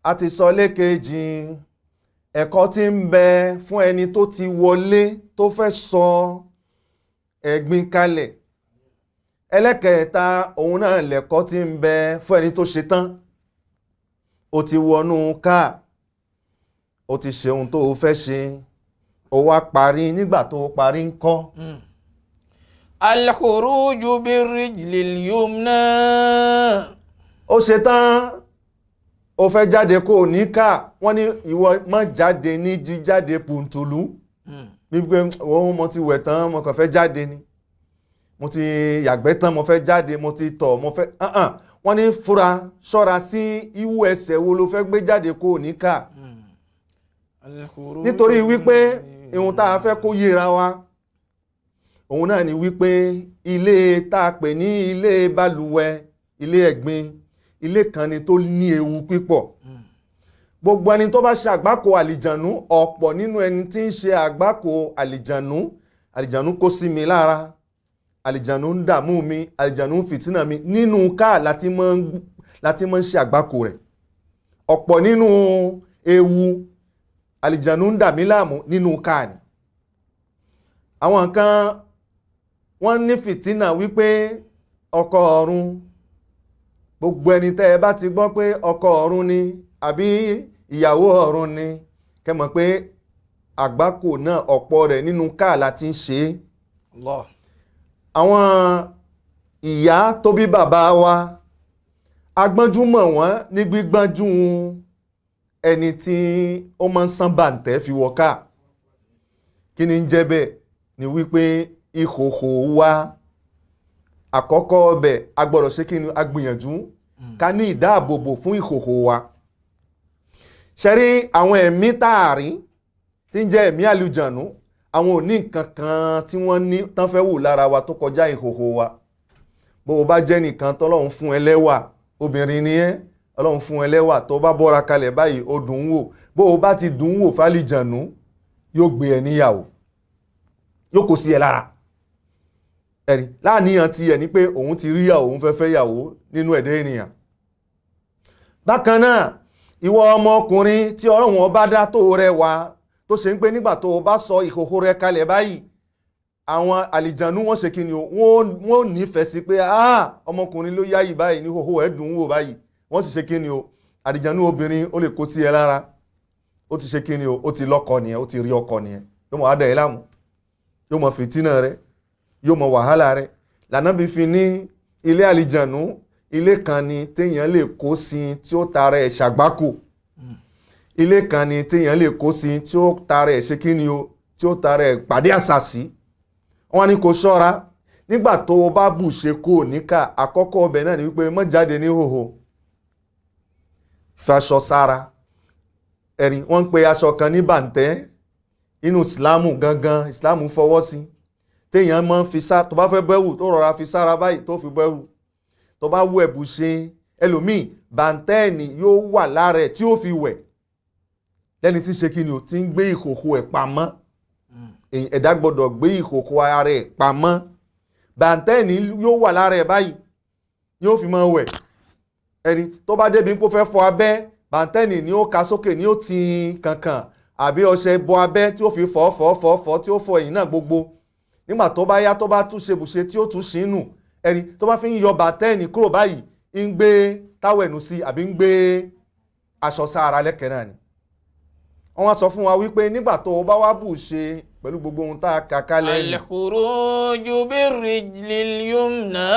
A ti sọ lékejì ẹ̀kọ́ tí ń bẹ fún ẹni tó ti wọlé tó fẹ́ sọ ẹ̀gbin kalẹ̀. Ẹlẹ́kẹ̀ẹ́ta òun náà lẹ̀kọ́ tí ń bẹ fún ẹni tó ṣe tán ó ti wọnú káà ó ti ṣe ohun tó fẹ́ ṣe ó wá parí nígbà tó parí ńkọ́. الخروج بالرجل اليمنى. ó ṣe tán ó fẹ́ jáde kó níkà wọ́n ní ìwọ má jáde ní jíjáde pùntùlù wípé òun mo ti wẹ̀ tán mo kàn fẹ́ jáde ni mo ti yàgbẹ́ tán mo fẹ́ jáde mo ti tọ̀ mo fẹ́ wọ́n ní fura ṣọ́ra sí ìwú ẹsẹ̀ wo ló fẹ́ gbé jáde kó níkà nítorí wípé ihun tá a fẹ́ kó yéra wa òun náà ni wípé ilé tá a pè ní ilé balùwẹ̀ ilé ẹ̀gbin ilé kan ni tó ní ewu pípọ̀ gbogbo ẹni tó bá ṣe àgbákò àlìjànú ọ̀pọ̀ nínú ẹni tí ń ṣe àgbákò àlìjànú kó sí mi lára àlìjànú ń dààmú mi àlìjànú ń fìtínà mi nínú káà láti mọ́ ń ṣe àgbákò rẹ̀ ọ̀pọ̀ nínú ewu àlìjànú ń dà mí láàmú nínú káà ni àwọn kan wọ́n ní fìtínà wípé ọkọ ọ̀run gbogbo ẹni tẹ́ ẹ bá ti gbọ́ pé ọkọ ọ̀run ni àbí ìyàwó ọ̀run ni kẹ́ mọ̀ pé àgbákò náà ọ̀pọ̀ rẹ̀ nínú káà láti ń ṣe Allah. àwọn ìyá tó bí bàbá wa agbọ́njúmọ̀ wọ́n ní gbígbọ́njú ẹni tí ó máa ń sán bàǹtẹ́ fi wọ káà kí ni ń jẹ́ bẹ́ẹ̀ ni wípé ìhòhò wa àkọ́kọ́ ọbẹ̀ agbọ́dọ̀ ṣe kí ni agbìyànjú ká ní ìdáàbòbò fún ìhòhò wa ṣẹ́rí àwọn ẹ̀mí táàrí tí ń jẹ́ ẹ̀mí àlùjànú àwọn òní nǹkan kan tí wọ́n ní tán fẹ́ wò lára wa tó kọjá ìhòhò wa bó o bá jẹ́ nìkan tọ́lọ́run fún ẹ lẹ́wà obìnrin ni ẹ́ ọlọ́run fún ẹ lẹ́wà tó bá bọ́ra kalẹ̀ báyìí ó dùn ún wò bó o bá ti dùn ún wò fálìjànú yóò gbé ẹ níyàwó yóò kó sí ẹ lára ẹ̀rí láàníyàn ti ẹ̀ ní pé òun ti rí yàwó òun fẹ́ fẹ́ yàwó nínú ẹ̀dẹ́ ènìyàn bákan náà ìwọ ọmọkùnrin tí ọlọ́run ọba dá tó rẹwà tó ṣe ń pé nígbà tó o bá sọ ìhòhò rẹ kalẹ̀ báyìí àwọn àlìjànú wọ́n ṣe kí ni wọ́n nífẹ̀ẹ́ sí pé ọmọkùnrin ló yáyì báyìí ní ìhòhò ẹ̀ dùn ún wò báyìí wọ́n sì ṣe kí ni o àlìjànú obìnrin ó lè kó sí ẹ lára ó ti ṣe kí ni o ó ti lọ́kọ nìyẹn ó ti rí ọkọ nìyẹn yóò mọ̀ adẹ̀ láàmú yóò mọ̀ fìtínà rẹ yóò mọ̀ wàhálà rẹ lànàbí fi ní ilé àlìjànú ilé kan ni téèyàn lè kó sí tí ó tara ẹ̀ ṣàgbákò ilé kan ni téèyàn lè kó sí tí ó tara ẹ̀ ṣe kí ni o tí ó tara ẹ̀ pàdé àṣàsí wọ́n ní kó ṣọ́ra nígbà tó o bá bù ṣe kó níkà àkọ́kọ́ ọbẹ̀ náà ni wípé má jáde ní hòhò faṣọ sára ẹ̀rí wọ́n ń pe aṣọ kan ní bàǹtẹ́ inú ìsìlámù gangan ìsìlámù fọwọ́ sí téèyàn máa ń fi sára tó bá fẹ́ bẹ́wù tó rọra fi sára báyìí tó fi bẹ́wù tó bá wú ẹ̀bù ṣe ẹlòmíì bàǹtẹ́ẹ̀nì yóò wà lára ẹ̀ tí ó fi wẹ̀ lẹ́ni tí ń ṣe kí ni o ti ń gbé ìhòhò ẹ̀ pamọ́ ẹ̀dá gbọ́dọ̀ gbé ìhòhò ara ẹ̀ pamọ́ bàǹtẹ́ẹ̀nì yóò wà lára ẹ̀ báyìí yóò fi máa wẹ̀ ẹni tó bá débi pé ó fẹ́ fọ abẹ́ bàǹtẹ́ẹ̀nì ni ó ka sókè ni ó ti kankan àbí ọṣẹ bọ abẹ́ tí ó fi fọ́ tí ó fọ ẹ̀yìn náà gbogbo nígbà tó bá yá tó bá tún ṣe bùṣe tí ó tún ṣínú ẹni tó bá fi ń yọ bàǹtẹ́ẹ̀nì kúrò báyìí ń gbé táwẹ̀nù sí àbí ń gbé aṣọ sára lẹ́kẹ̀ẹ́ náà ni wọ́n wá sọ fún wa wípé nígbà tó o bá wá bù ṣe pẹ̀lú gbogbo ohun tá a kà kalẹ̀ yìí al-khuruju bir-rijlil yumna.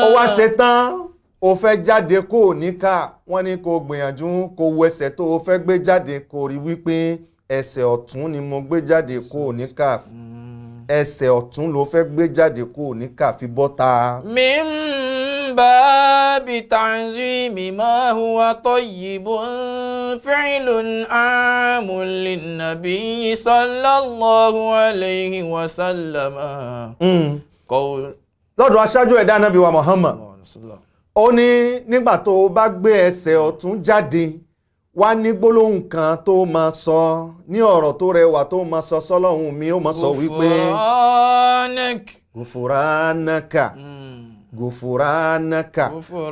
ó wá ṣe tán o fẹ́ jáde kó o níkà wọ́n ní kó o gbìyànjú kó o ẹsẹ̀ tó o fẹ́ gbé jáde kó o rí wípé ẹsẹ̀ ọ̀tún ni mo gbé jáde kó o níkà ẹsẹ̀ ọ̀tún ló fẹ́ gbé jáde kó o níkà fi bọ́ta. min babi ta'zimi ma huwa tayyibun fi'lun amun lin-nabi sallallahu alayhi wa sallam. lọ́dọ̀ aṣáájú ẹ̀dá Ànábì wa Muhammad ó ní nígbà tó o bá gbé ẹsẹ̀ ọ̀tún jáde wá ní gbólóhùn kan tó máa sọ ní ọ̀rọ̀ tó rẹwà tó máa sọ sọ́lọ́hun mi ó máa sọ wípé gùfúránàkà gùfúránàkà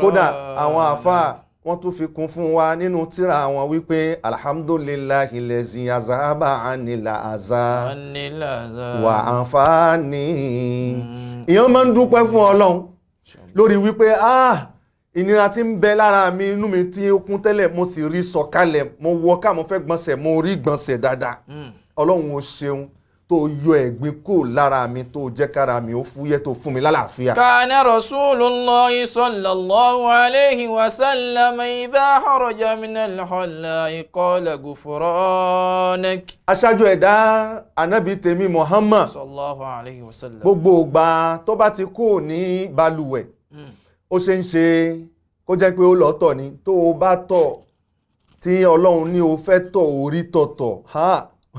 kódà àwọn àfáà wọ́n tún fi kún fún wa nínú tírà àwọn wípé alhamdulillahi lẹ́sìn azaba anila aza wà àǹfààní ìyẹn máa ń dúpẹ́ fún Ọlọ́run lórí wípé ìnira tí ń bẹ lára mi inú mi tí ó kún tẹ́lẹ̀ mo sì rí sọ̀kalẹ̀ mo wọ ká mo fẹ́ gbọ̀nsẹ̀ mo rí gbọ̀nsẹ̀ dáadáa Ọlọ́run ó ṣeun tó yọ ẹ̀gbin kó lára mi tó jẹ́ kára mi ó fúyẹ́ tó fún mi lálàáfíà. kana rasulullahi sallallahu alayhi wa sallam idha kharaja min al-khala'i qala ghufranak. aṣáájú ẹ̀dá anábì tèmi Muhammad sallallahu alayhi wa sallam. gbogbo ìgbà tó bá ti kó ní balùwẹ̀ ó ṣe ń ṣe kó jẹ́ pé ó lọ tọ̀ ni tó o bá tọ̀ tí ọlọ́run ní o fẹ́ tọ̀ orí tọ̀tọ̀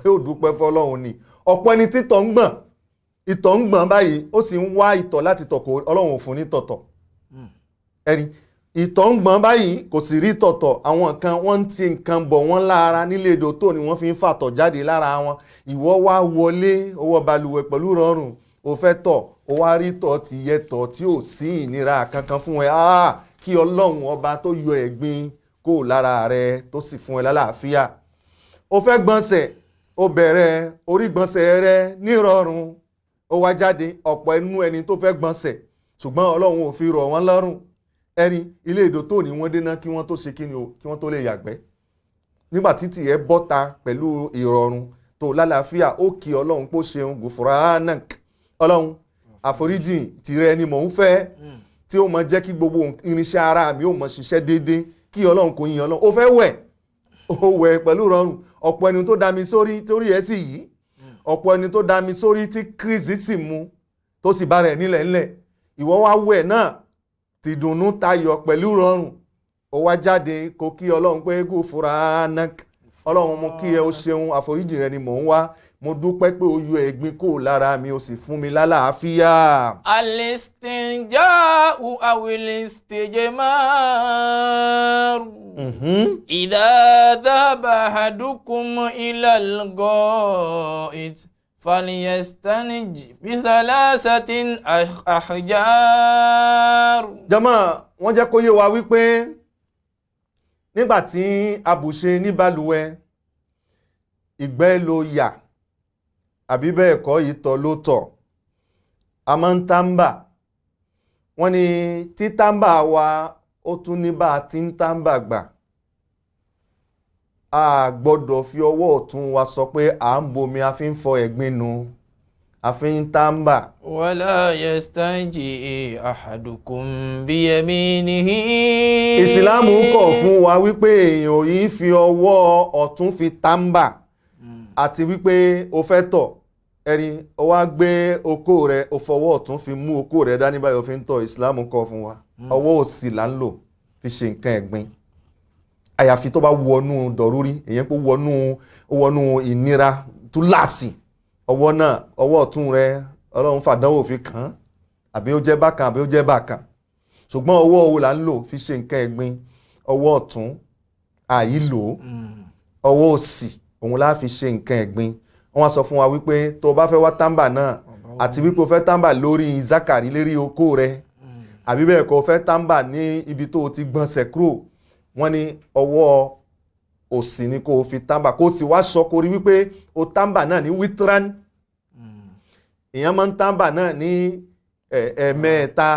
yóò dúpẹ́ fọlọ́run ni. ọ̀pọ̀ ẹni títọ̀ ń gbọ̀n ìtọ̀ ń gbọ̀n báyìí ó sì ń wá ìtọ̀ láti tọ̀ kó ọlọ́run ò fún ní tọ̀tọ̀ ẹni ìtọ̀ ń gbọ̀n báyìí kò sì rí tọ̀tọ̀ àwọn kan wọ́n ń ti nǹkan bọ̀ wọ́n lára nílé èdò tó ni wọ́n fi ń fàtọ̀ jáde lára wọn. ìwọ wá wọlé owó balùwẹ̀ pẹ̀lú rọrùn o fẹ́ tọ̀ o wá rí tọ̀ ti yẹ tọ̀ tí ò sí ìnira kankan fún ẹ kí ọlọ́run ọba tó yọ ẹ̀gbin kó lára rẹ tó sì fún ẹ lálàáfíà. o fẹ́ gbọ̀nsẹ̀ o bẹ̀rẹ̀ orí gbọ̀nsẹ̀ rẹ nírọ̀rùn ó wá jáde. ọ̀pọ̀ ẹnu ẹni tó fẹ́ gbọ̀nsẹ̀ ṣùgbọ́n ọlọ́run ò fi rọ̀ wọ́n lọ́rùn. ẹni ilé ìdò tó ní wọ́n déná kí wọ́n tó ṣe kí wọ́n tó lè yàgbẹ́. nígbà tí tìẹ bọ́ta pẹ̀lú ìrọ̀rùn tó lálàáfíà ó kí ọlọ́run pó ṣeun gùfúránàk. ọlọ́run àforíjì tìrẹ ni mò ń fẹ́ tí ó mọ jẹ́ kí gbogbo irinṣẹ́ ara mi ó mọ ṣiṣẹ́ déédéé kí ọlọ́run kò yin ọlọ́run. ó fẹ́ wẹ̀ ó wẹ̀ pẹ̀lú rọrùn. ọ̀pọ̀ ẹni tó dá mi sórí torí ẹ̀ sì yí ọ̀pọ̀ ẹni tó dá mi sórí tí kírísì sì mú tó sì bá rẹ̀ nílẹ̀ ńlẹ̀. ìwọ wá wẹ̀ náà ti dùnnú tayọ̀ pẹ̀lú rọrùn ó wá jáde kó kí ọlọ́run pé gùfúránàk. ọlọ́run mo kí ẹ o ṣeun àforíjì rẹ ni mò ń wá mo dúpẹ́ pé o yọ ẹ̀gbin kó lára mi o sì fún mi lálàáfíà. al-istinja'u awil istijmar. idha dhahaba ahadukum ila al-gha'it falyastanij bi thalathatin ahjar. jàmáà wọ́n jẹ́ kó yé wa wípé nígbàtí abùṣe ní balùwẹ̀ ìgbẹ́ ló yà àbí bẹ́ẹ̀ kọ́ ìtọ̀ ló tọ̀ a máa ń tàmbà. wọ́n ní tí tàmbà wa ó tún ní bá a ti ń tàmbà gbà. a gbọ́dọ̀ fi ọwọ́ ọ̀tún wa sọ pé à ń bomi a fi ń fọ ẹ̀gbin nù a fi ń tàmbà. wala yastanji ahadukum biyaminihi. ìsìlámù kọ̀ fún wa wípé èèyàn yìí fi ọwọ́ ọ̀tún fi tàmbà àti wípé o fẹ́ tọ̀ ẹni o wá gbé okó rẹ o fọwọ́ ọ̀tún fi mú okó rẹ dání báyìí o fi ń tọ̀. ìsìlámù kọ̀ fún wa ọwọ́ òsì là ń lò fi ṣe nǹkan ẹ̀gbin àyàfi tó bá wọnú dọ̀rúrí èyàn pé wọnú ìnira túláàsì ọwọ́ náà ọwọ́ ọ̀tún rẹ ọlọ́run fàdánwò fi kàn án àbí ó jẹ́ bákan àbí ó jẹ́ bákan ṣùgbọ́n ọwọ́ wo là ń lò fi ṣe nǹkan ẹ̀gbin ọwọ́ ọ̀tún àìlò ọwọ́ òsì òun la fi ṣe nǹkan ẹ̀gbin. wọ́n wá sọ fún wa wípé tó o bá fẹ́ wá tàmbà náà àti wípé o fẹ́ tàmbà lórí zákàrí lérí okó rẹ àbí bẹ́ẹ̀ kọ́ o fẹ́ tàmbà ní ibi tó o ti gbọ̀nsẹ̀ kúrò wọ́n ní ọwọ́ òsì ni kó o fi tàmbà kó o sì wá sọ kó rí wípé o tàmbà náà ní wítírán. èèyàn máa ń tàmbà náà ní ẹ̀ẹ̀mẹ́ta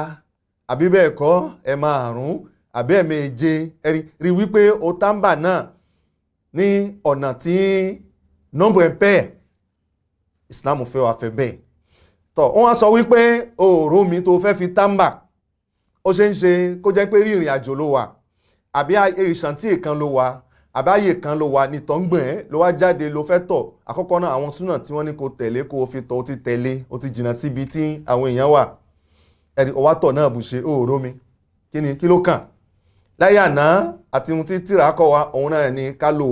àbí bẹ́ẹ̀ kọ́ ẹ̀ẹ̀márùn àbí ẹ̀ẹ̀méje rí wípé o tàmbà náà ní ọ̀nà tí nọ́mbù ẹ̀ pẹ́ Islam fẹ́ wà fẹ́ bẹ́ẹ̀. tọ́ wọ́n wá sọ wípé òòró mi tó fẹ́ fi tàmbà ó ṣe ń ṣe kó jẹ́ pé rìnrìn àjò ló wà àbí ìṣàntí kan ló wà àbí ààyè kan ló wà ní tọ́ngbọ̀n ló wá jáde ló fẹ́ tọ̀. àkọ́kọ́ náà àwọn súnà tí wọ́n ní kó tẹ̀lé kó o fi tọ̀ ó ti tẹ̀lé ó ti jìnnà síbi tí àwọn èèyàn wà ẹni ó wá tọ̀ náà bùṣe òòró mi kí ló kàn. láyé àná àti ohun tí tìrà kọ́ wa òun náà ni ká lo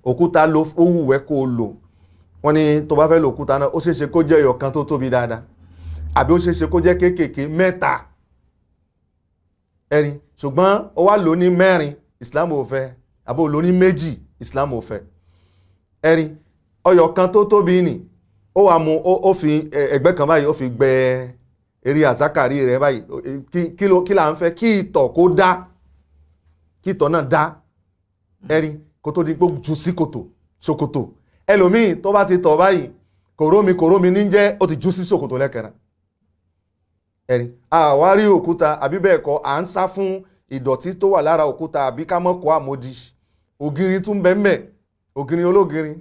òkúta ló ó wùwẹ́ kó o lò. wọ́n ní tó bá fẹ́ lo òkúta náà ó ṣeéṣe kó jẹ́ ẹyọ kan tó tóbi dáadáa àbí ó ṣeéṣe kó jẹ́ kéékèèké mẹ́ta ẹ̀rin ṣùgbọ́n ó wá lò ní mẹ́rin Islam ò fẹ́ àbí ó lò ní méjì Islam ò fẹ́ ẹ̀rin ọyọ kan tó tóbi nì ó wà mú ó fi ẹgbẹ́ kan báyìí ó fi gbẹ eré àzákàrí rẹ̀ báyìí kí là ń fẹ́ kí ìtọ̀ kó dá kí ìtọ̀ náà dá ẹ̀rin kó tó di pé jù sí ṣòkòtò ẹlòmíì tó bá ti tọ̀ báyìí kòrómi ní jẹ́ ó ti jù sí ṣòkòtò lẹ́kẹ̀rẹ̀ ẹ̀rí àwárí òkúta àbí bẹ́ẹ̀ kọ́ à ń sá fún ìdọ̀tí tó wà lára òkúta àbí ká mọ́ kó àmódi ògiri tún bẹ́ẹ̀ ògiri ológiri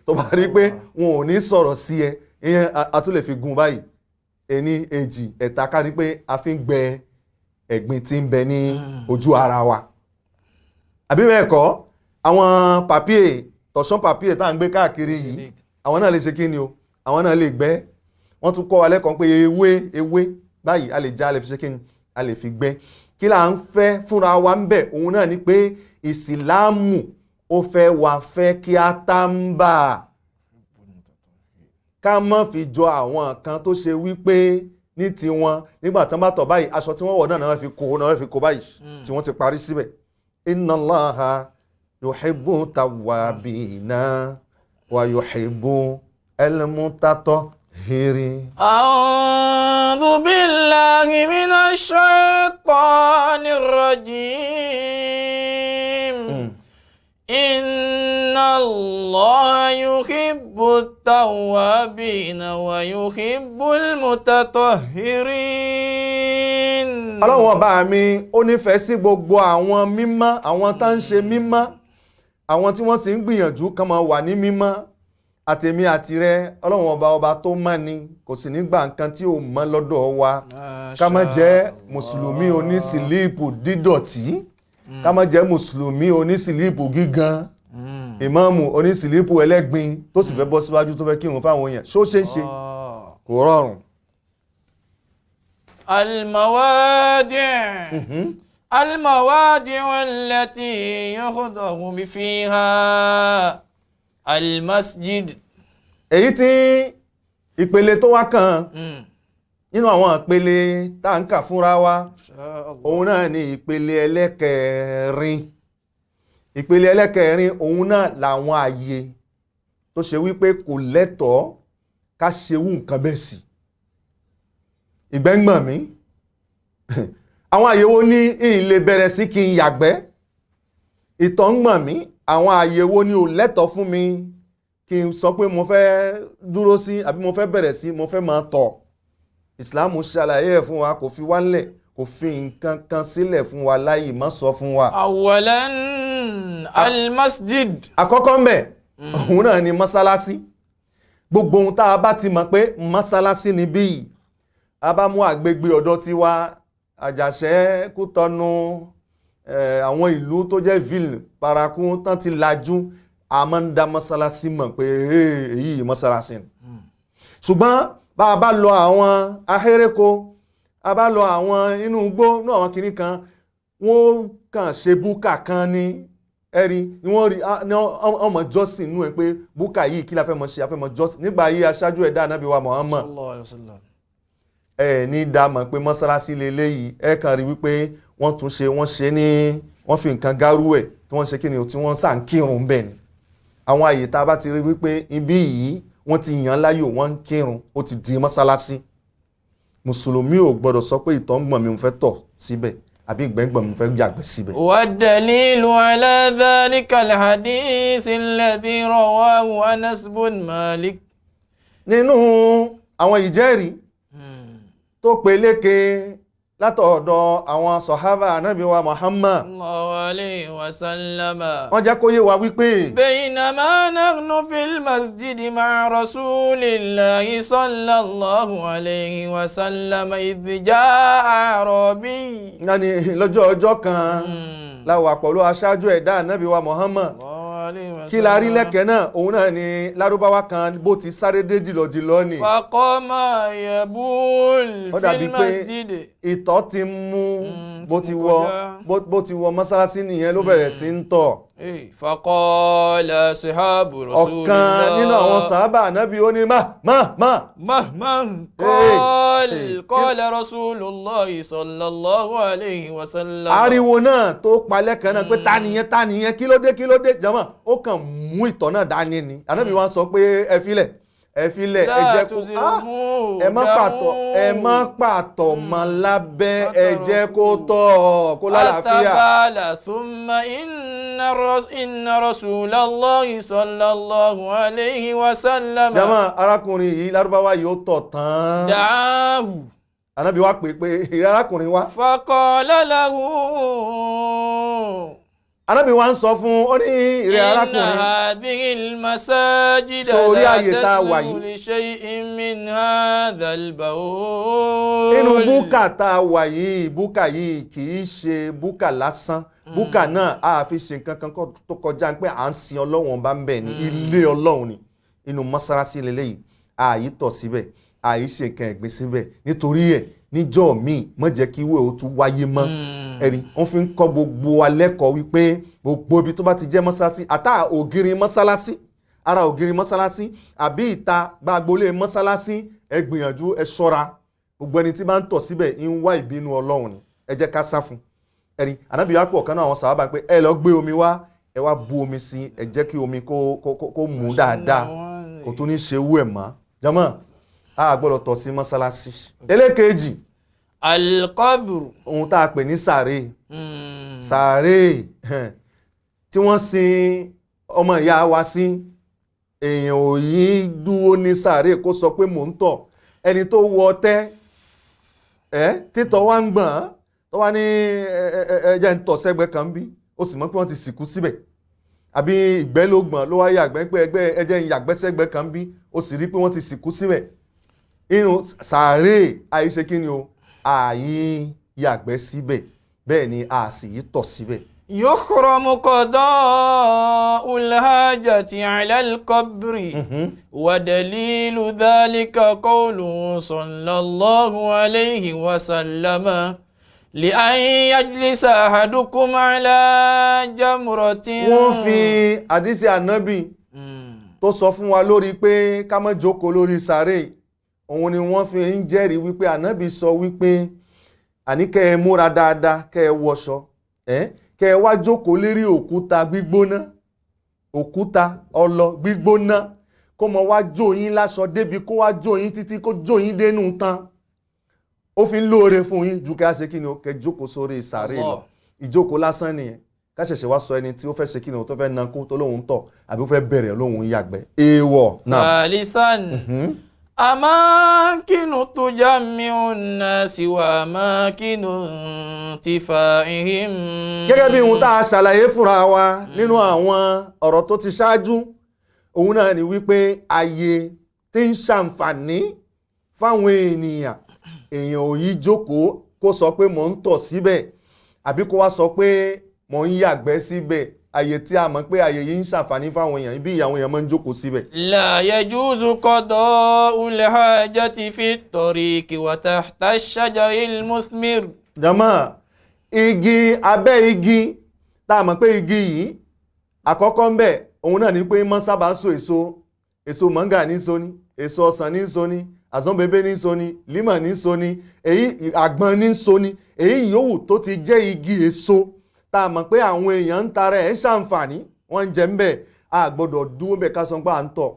tó bá rí pé wọn ò ní sọ̀rọ̀ sí ẹ ìyẹn a tún lè fi gun báyìí ẹni èjì ẹ̀ta ká rí pé a fi ń gbẹ ẹ̀gbin tí ń bẹ ní ojú ara wa àbí bẹ́ẹ̀ kọ́ àwọn papier tọ̀ṣán papier tá à ń gbé káàkiri yìí àwọn náà lè ṣe kí ni o àwọn náà lè gbẹ́ wọ́n tún kọ́ wa lẹ́kọ̀ọ́ pé ewé báyìí a lè já a lè fi ṣe kí ni a lè fi gbẹ́ kí là ń fẹ́ fúnra wa ń bẹ̀ òun náà ni pé ìsìláàmù ó fẹ́ wá fẹ́ kí a tá ń bà ká má fi jọ àwọn kan tó ṣe wípé ní tiwọn nígbà tán bá tọ̀ báyìí aṣọ tí wọ́n wọ̀ náà fi kó báyìí tí wọ́n ti parí síbẹ̀ inna Allaha yuhibbu tawwabina wa yuhibbu al-mutatahhirin. A'udhu billahi minash shaitanir rajim. Inna Allaha yuhibbu at-tawwabina wa yuhibbu al-mutatahhirin. Ọlọ́run ọba mi ó nífẹ̀ẹ́ sí gbogbo àwọn mímọ́ àwọn tá ń ṣe mímọ́ àwọn tí wọ́n sì ń gbìyànjú kán máa wà ní mímọ́ àtèmi àti rẹ Ọlọ́run ọba tó mọ́ ni kò sì ní gbà nǹkan tí ò mọ́ lọ́dọ̀ wa ká má jẹ́ mùsùlùmí onísìlíìpù dídọ̀tí ká má jẹ́ mùsùlùmí onísìlíìpù gígan ìmáàmù onísìlíìpù ẹlẹ́gbin tó sì fẹ́ bọ́ síwájú tó fẹ́ kírun fáwọn èèyàn ṣó ṣe ń ṣe kò rọrùn. المواضع التي يخضع فيها المسجد. èyí tí ìpele tó wá kàn nínú àwọn ìpele tá ń kà fúnra wa òun náà ni ìpele ẹlẹ́kẹ̀ẹ́rin ìpele ẹlẹ́kẹ̀ẹ́rin òun náà làwọn àyè tó ṣe wípé kò lẹ́tọ̀ọ́ ká ṣewú nǹkan bẹ́ẹ̀ sí ìgbẹ́ngbọ̀n mi àwọn àyèwò ní ilé bẹ̀rẹ̀ sí kí n yàgbẹ́ ìtọ̀ ń gbọ̀n mí àwọn àyèwò ní ò lẹ́tọ̀ọ́ fún mi kí n sọ pé mo fẹ́ dúró sí àbí mo fẹ́ bẹ̀rẹ̀ sí mo fẹ́ máa tọ̀ Islam ṣàlàyé ẹ̀ fún wa kò fi wálẹ̀ kò fi nǹkan kan sílẹ̀ fún wa láyé má sọ fún wa. Awalan al-masjid. Àkọ́kọ́ ń bẹ̀ òun náà ni mọ́sálásí gbogbo ohun tá a bá ti mọ̀ pé mọ́sálásí ni bíi a bá mú àgbègbè ọ̀dọ̀ tiwa Àjàṣẹ́ Kútọ́nù àwọn ìlú tó jẹ́ ville paraku tán ti lajú a máa ń dá mọ́sálásí mọ̀ pé èyí mọ́sálásí ni ṣùgbọ́n bá a bá lọ àwọn ahéreko a bá lọ àwọn inú igbó ní àwọn kìíní kan wọ́n kàn ṣe búkà kan ní ẹ̀rí ni wọ́n rí ọmọ jọ́sìn inú ẹ̀ pé búkà yìí kí la fẹ́ mọ̀ ṣe afẹ́mọ̀ jọ́sìn nígbà yìí aṣáájú ẹ̀dá Ànábì wa Muhammad ní dámọ̀ pé mọ́sálásí leléyìí ẹ kàn rí wípé wọ́n tún ṣe wọ́n ṣe ní wọ́n fi nǹkan gárú ẹ̀ tí wọ́n ṣe kí ni tí wọ́n sà ń kírun bẹ́ẹ̀ ni àwọn àyè tá a bá ti rí wípé ibi yìí wọ́n ti yàn láyò wọ́n ń kírun ó ti di mọ́sálásí mùsùlùmí ò gbọ́dọ̀ sọ pé ìtọ̀ ń gbọ̀n mi mo fẹ́ tọ̀ síbẹ̀ àbí ìgbẹ́ngbọ̀n mi mo fẹ́ yàgbẹ́ síbẹ̀. Wad-dalilu ala dhalika al-hadith alladhi rawahu Anas bin Malik. nínú àwọn ìjẹ́rìí tó peléke látọ̀ọ̀dọ̀ àwọn sọ̀hábà Ànábì wa Muhammad sallallahu alayhi wa sallama. wọ́n jẹ́ kó yé wa wípé baynama nahnu fil masjidi ma'a rasulillahi sallallahu alayhi wa sallama idh ja'a a'rabi. ní lọ́jọ́ ọjọ́ kan láwà pẹ̀lú aṣáájú ẹ̀dá Ànábì wa Muhammad kí la rí lẹ́kẹ̀ẹ́ náà òun náà ni lárúbáwá kan bó ti sáré dé jìlọ̀jìlọ̀ ni faqama yabul fil masjid. ìtọ̀ ti mú bó ti wọ mọ́sálásí nìyẹn ló bẹ̀rẹ̀ sí ń tọ̀. faqala sahabu rasulillah. ọ̀kan nínú àwọn sàhábà Ànábì ó ní qala rasulullah sallallahu alayhi wa sallam. ariwo náà tó palẹ̀ kan náà pé ta nìyẹn kí ló dé jama ó kàn mú ìtọ̀ náà dání ni Ànábì wá sọ pé ẹ filẹ̀ ẹ jẹ́ kó ẹ má pàtọ̀ mọ́ lábẹ́ ẹ jẹ́ kó tọ̀ kó lálàáfíà. àtàbàlà thumma inna rasulallahi sallallahu alayhi wa sallam. jama arákùnrin yìí lárúbáwá yìí ó tọ̀ tán. da'ahu. Ànábì wá pé arákùnrin wá. faqala lahu. Ànábì wa ń sọ fún ó ní ìrẹ́ arákùnrin inna hadhihil masajida sórí la àyè tá a wà tasluhu yìí li shay'in min hadhal bawl. inú búkà tá a wà yìí búkà yìí kì í ṣe búkà lásán búkà náà a fi ṣe nǹkan kan tó kọjá pé à ń sin Ọlọ́run bá ń bẹ̀ ní ilé Ọlọ́run ni inú mọ́sálásí lélẹ́yìí ààyè tọ̀ síbẹ̀ ààyè ṣe nǹkan ẹ̀gbin síbẹ̀ nítorí ẹ̀ níjọ́ míì má jẹ́ kí ìwé ó tún wáyé mọ́ ẹ̀rí wọ́n fi ń kọ́ gbogbo wa lẹ́kọ̀ọ́ wípé gbogbo ibi tó bá ti jẹ́ mọ́sálásí àtà ògiri mọ́sálásí ara ògiri mọ́sálásí àbí ìta gbàgbólé mọ́sálásí ẹ gbìyànjú ẹ ṣọ́ra gbogbo ẹni tí bá ń tọ̀ síbẹ̀ ń wá ìbínú Ọlọ́run ni ẹ jẹ́ ká sá fún ẹ̀rí Ànábì wa pọ̀ kan náà àwọn sàhábà pé ẹ lọ gbé omi wá ẹ wá bu omi sí ẹ jẹ́ kí omi kó mú dáadáa kò tó ní ṣe wú ẹ̀ mọ́ jàmáà a gbọ́dọ̀ tọ̀ sí mọ́sálásí. Ẹlẹ́kejì al-qabr ohun tá a pè ní sàárè sàárè tí wọ́n sin ọmọ ìyá wa sí èèyàn ò yí dúró ní sàárè kó sọ pé mò ń tọ̀ ẹni tó wọ ọtẹ́ títọ́ wá ń gbọ̀n tó wá ní ẹjẹ́ ń tọ̀ sẹ́gbẹ́ kan bí ó sì mọ̀ pé wọ́n ti sìnkú síbẹ̀ àbí ìgbẹ́ ló gbọ̀n ló wá yàgbẹ́ pé ẹjẹ́ ń yàgbẹ́ sẹ́gbẹ́ kan bí ó sì rí pé wọ́n ti sìnkú síbẹ̀ inú sàárè àìṣe kí ni o àyí yàgbẹ́ síbẹ̀ bẹ́ẹ̀ ni a sì yí tọ̀ síbẹ̀. yuhramu qada'ul hajati 'ala al-qabri wa dalilu dhalika qawluhu sallallahu alayhi wa sallama li an yajlisa ahadukum 'ala jamratin. wọ́n fi àdísì ànábì tó sọ fún wa lórí pé ká má jókòó lórí sàárè òun ni wọ́n fi ń jẹ́rìí wípé ànábì sọ wípé àní kẹ́ ẹ múra dáadáa kẹ́ ẹ wọṣọ kẹ́ ẹ wá jókòó lérí òkúta gbígbóná òkúta ọlọ gbígbóná kó mọ wá jó yín láṣọ débi kó wá jó yín títí kó jó yín dénú tán ó fi ń lóore fún yín ju kẹ́ ẹ ṣe kí ni o kẹ́ jókòó sórí sàárè lọ ìjókòó lásán nìyẹn ká ṣẹ̀ṣẹ̀ wá sọ ẹni tí ó fẹ́ ṣe kí ni o tó fẹ́ nankú tó lóun tọ̀ àbí ó fẹ́ bẹ̀rẹ̀ lóun yàgbẹ́ èèwọ̀ náà. Thalithan amakinu tujammi'u nnasi wa amakinu intifa'ihim. gẹ́gẹ́ bí ohun tá a ṣàlàyé fúnra wa nínú àwọn ọ̀rọ̀ tó ti ṣáájú òun náà ni wípé ààyè tí ń ṣàǹfààní fáwọn èèyàn ò yí jókòó kó sọ pé mò ń tọ̀ síbẹ̀ àbí kó wá sọ pé mò ń yàgbẹ́ síbẹ̀ àyè tí a mọ̀ pé àyè yìí ń ṣàǹfààní fáwọn èèyàn ibi ìyàwó èèyàn máa ń jókòó síbẹ̀. la yajuzu qada'ul hajati fi tariqi wa tahta ash-shajaril muthmir. jama igi abẹ́ igi tá a mọ̀ pé igi yìí àkọ́kọ́ ń bẹ̀ òun náà ni pé mọ́ sábà ń so èso mọ́ngà ní so ní èso ọsàn ní so ní àzọ́nbébé ní so ní límọ̀ ní so ní èyí àgbọn ní so ní èyí yòówù tó ti jẹ́ igi èso tá a mọ̀ pé àwọn èèyàn ń tara ẹ̀ ṣàǹfààní wọ́n ń jẹ ń bẹ̀ a gbọ́dọ̀ dúró bẹ̀ ká sọ pé à ń tọ̀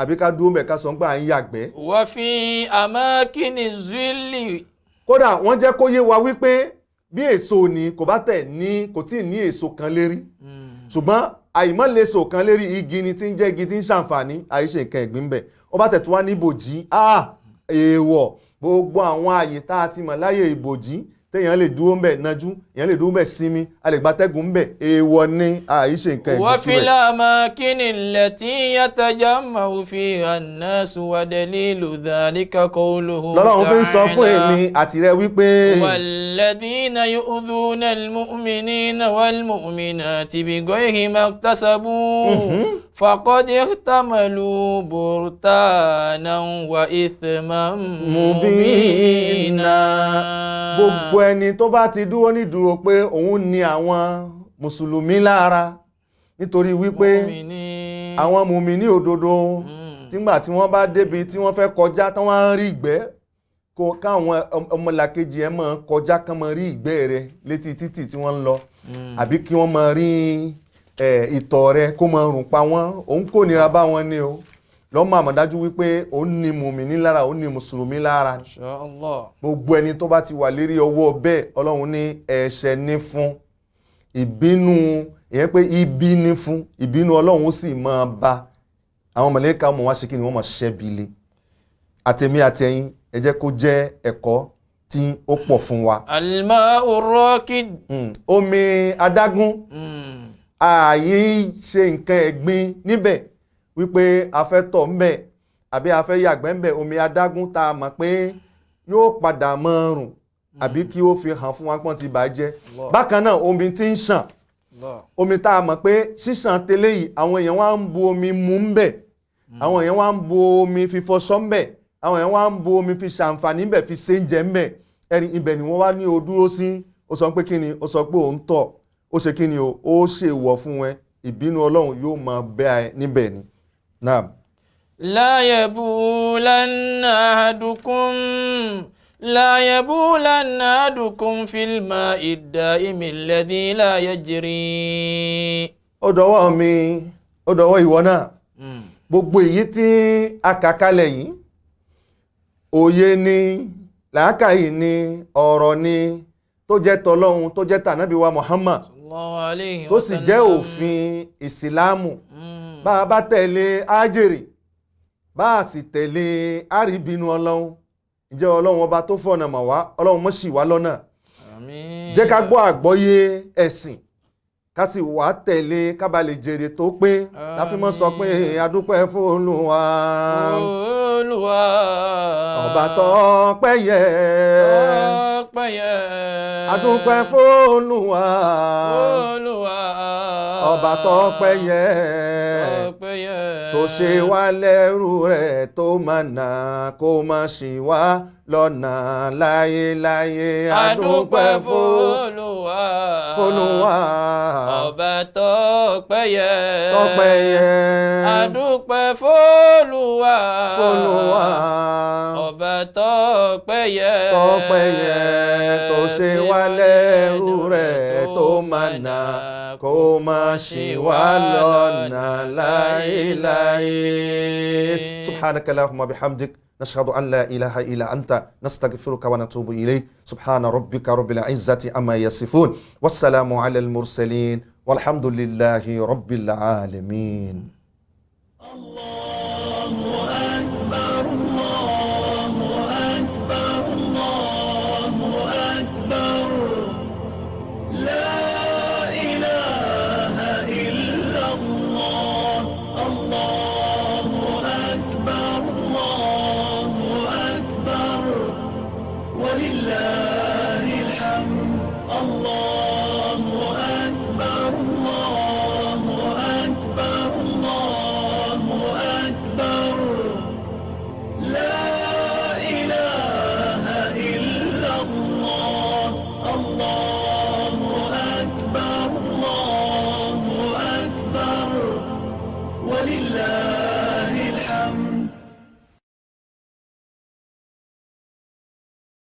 àbí ká dúró bẹ̀ ká sọ pé à ń yàgbẹ́. wa fi amakini zilli. kódà wọ́n jẹ́ kó yé wa wípé bí èso ni kò bá tẹ̀ ní kò tí ì ní èso kan lérí ṣùgbọ́n àìmọ́lẹ́sọ kan lérí igi ni tí ń jẹ́ igi tí ń ṣàǹfààní àìṣe nǹkan ẹ̀gbìn bẹ̀ ó bá tẹ̀ tó wá ní ìbòjì èèwọ̀ gbogbo àwọn àyè tá a ti mọ̀ láyè ìbòjì téèyàn lè dúró ńbẹ̀ nájú èèyàn lè dúró ńbẹ̀ sinmi a lè gbatẹ́gùn ńbẹ̀ èèwọ̀ ni àìṣe nǹkan ẹ̀gbìn síbẹ̀. wa fil amakini allati yatajamma'u fiha an-nasu wa dalilu dhalika qawluhu ta'ala. lọ́lọ́run fi ń sọ fún èmi àti rẹ wípé. walladhina yu'dhuna al-mu'minina wal-mu'minati bighayri maktasabu faqad ihtamalu burtanan wa ithman mubina. gbogbo ẹni tó bá ti dúró ní dúró pé òun ni àwọn mùsùlùmí lára nítorí wípé àwọn mùmíní òdodo tígbà tí wọ́n bá débi tí wọ́n fẹ́ kọjá tí wọ́n rí ìgbẹ́ káwọn ọmọlàkejì ẹ̀ máa kọjá kán máa rí ìgbẹ́ rẹ létí títì tí wọ́n ń lọ àbí kí wọ́n máa rí ìtọ̀ rẹ kó máa rùn pa wọ́n òun kò nira bá wọn ní o lọ́mọ àmọ̀dájú wípé òun ni mùmíní lára òun ni mùsùlùmí lára. Inshallah. gbogbo ẹni tó bá ti wà lérí ọwọ́ bẹ́ẹ̀ ọlọ́run ní ẹ̀ṣẹ̀ ní fún ìbínú ìyẹn pé ibi ní fún ìbínú ọlọ́run ó sì máa bá àwọn mọ̀lẹ́kà mọ̀ wá ṣe kí ni wọ́n máa ṣẹ́bi lé àtẹ̀mí àtẹ̀yìn ẹ jẹ́ kó jẹ́ ẹ̀kọ́ tí ó pọ̀ fún wa. al-ma'u ar-rakid. omi adágún ààyè ṣe nǹkan ẹ̀gbin níbẹ̀ wípé a fẹ́ tọ̀ ńbẹ̀ àbí a fẹ́ yàgbẹ́ ńbẹ̀ omi adágún tá a mọ̀ pé yóò padà máa rùn àbí kí ó fi hàn fún wa pọ́n ti bàjẹ́. Bákan náà omi tí ń ṣàn, omi tá a mọ̀ pé ṣíṣàn tẹ́lẹ̀ yìí àwọn èèyàn wá ń bu omi mu ńbẹ̀, àwọn èèyàn wá ń bu omi fi fọṣọ ńbẹ̀, àwọn èèyàn wá ń bu omi fi ṣàǹfààní ńbẹ̀, fi ṣe ń jẹ ńbẹ̀. Ẹni ibẹ̀ ni wọ́n wá ní o dúró sí, ó sọ pé kí ni, ó sọ pé òun tọ̀, ó ṣe kí ni o, ó ṣe wọ̀ fún ẹ, ìbínú Ọlọ́run yóò máa bẹ́ ẹ níbẹ̀ ni. Naam. لا يبولن أحدكم في الماء الدائم الذي لا يجري. Ó dọwọ́ mi, ó dọwọ́ ìwọ náà. Gbogbo èyí tí a kà kalẹ̀ yìí, òye ni, làákàyè ni, ọ̀rọ̀ ni, tó jẹ́ tọlọ́hun, tó jẹ́ tànábì wa Muhammad, tó sì jẹ́ òfin ìsìlámù. Bá a bá tẹ̀lé ájèrè, bá a sì tẹ̀lé àríbínú Ọlọ́run. Ǹjẹ́ Ọlọ́run ọba tó fọ̀nà mọ̀ wá, Ọlọ́run mọ́ ṣì wá lọ́nà. Jẹ́ ká gbọ́ àgbọ́yé ẹ̀sìn, ká sì wá tẹ̀lé ká bá lè jèrè tó pé. Láfi mọ́ sọ pé adúpẹ́ fún Olúwa, ọba tọ́pẹ́ yẹ, adúpẹ́ fún Olúwa, ọba tọ́pẹ́ yẹ, tó ṣe wá lẹ́rú rẹ̀, tó mọ̀nà kó má ṣì wá lọ́nà láyéláyé. Adúpẹ́ fún Olúwa, ọba tọ́pẹ́ yẹ, adúpẹ́ fún Olúwa, ọba tọ́pẹ́ yẹ, tó ṣe wá lẹ́rú rẹ̀, tó mọ̀nà kó má ṣì wá lọ́nà láyéláyé. Subhanaka Allahumma bihamdik, نشهد أن لا إله إلا أنت، نستغفرك ونتوب إليك. سبحان ربك رب العزة عما يصفون، والسلام على المرسلين، والحمد لله رب العالمين.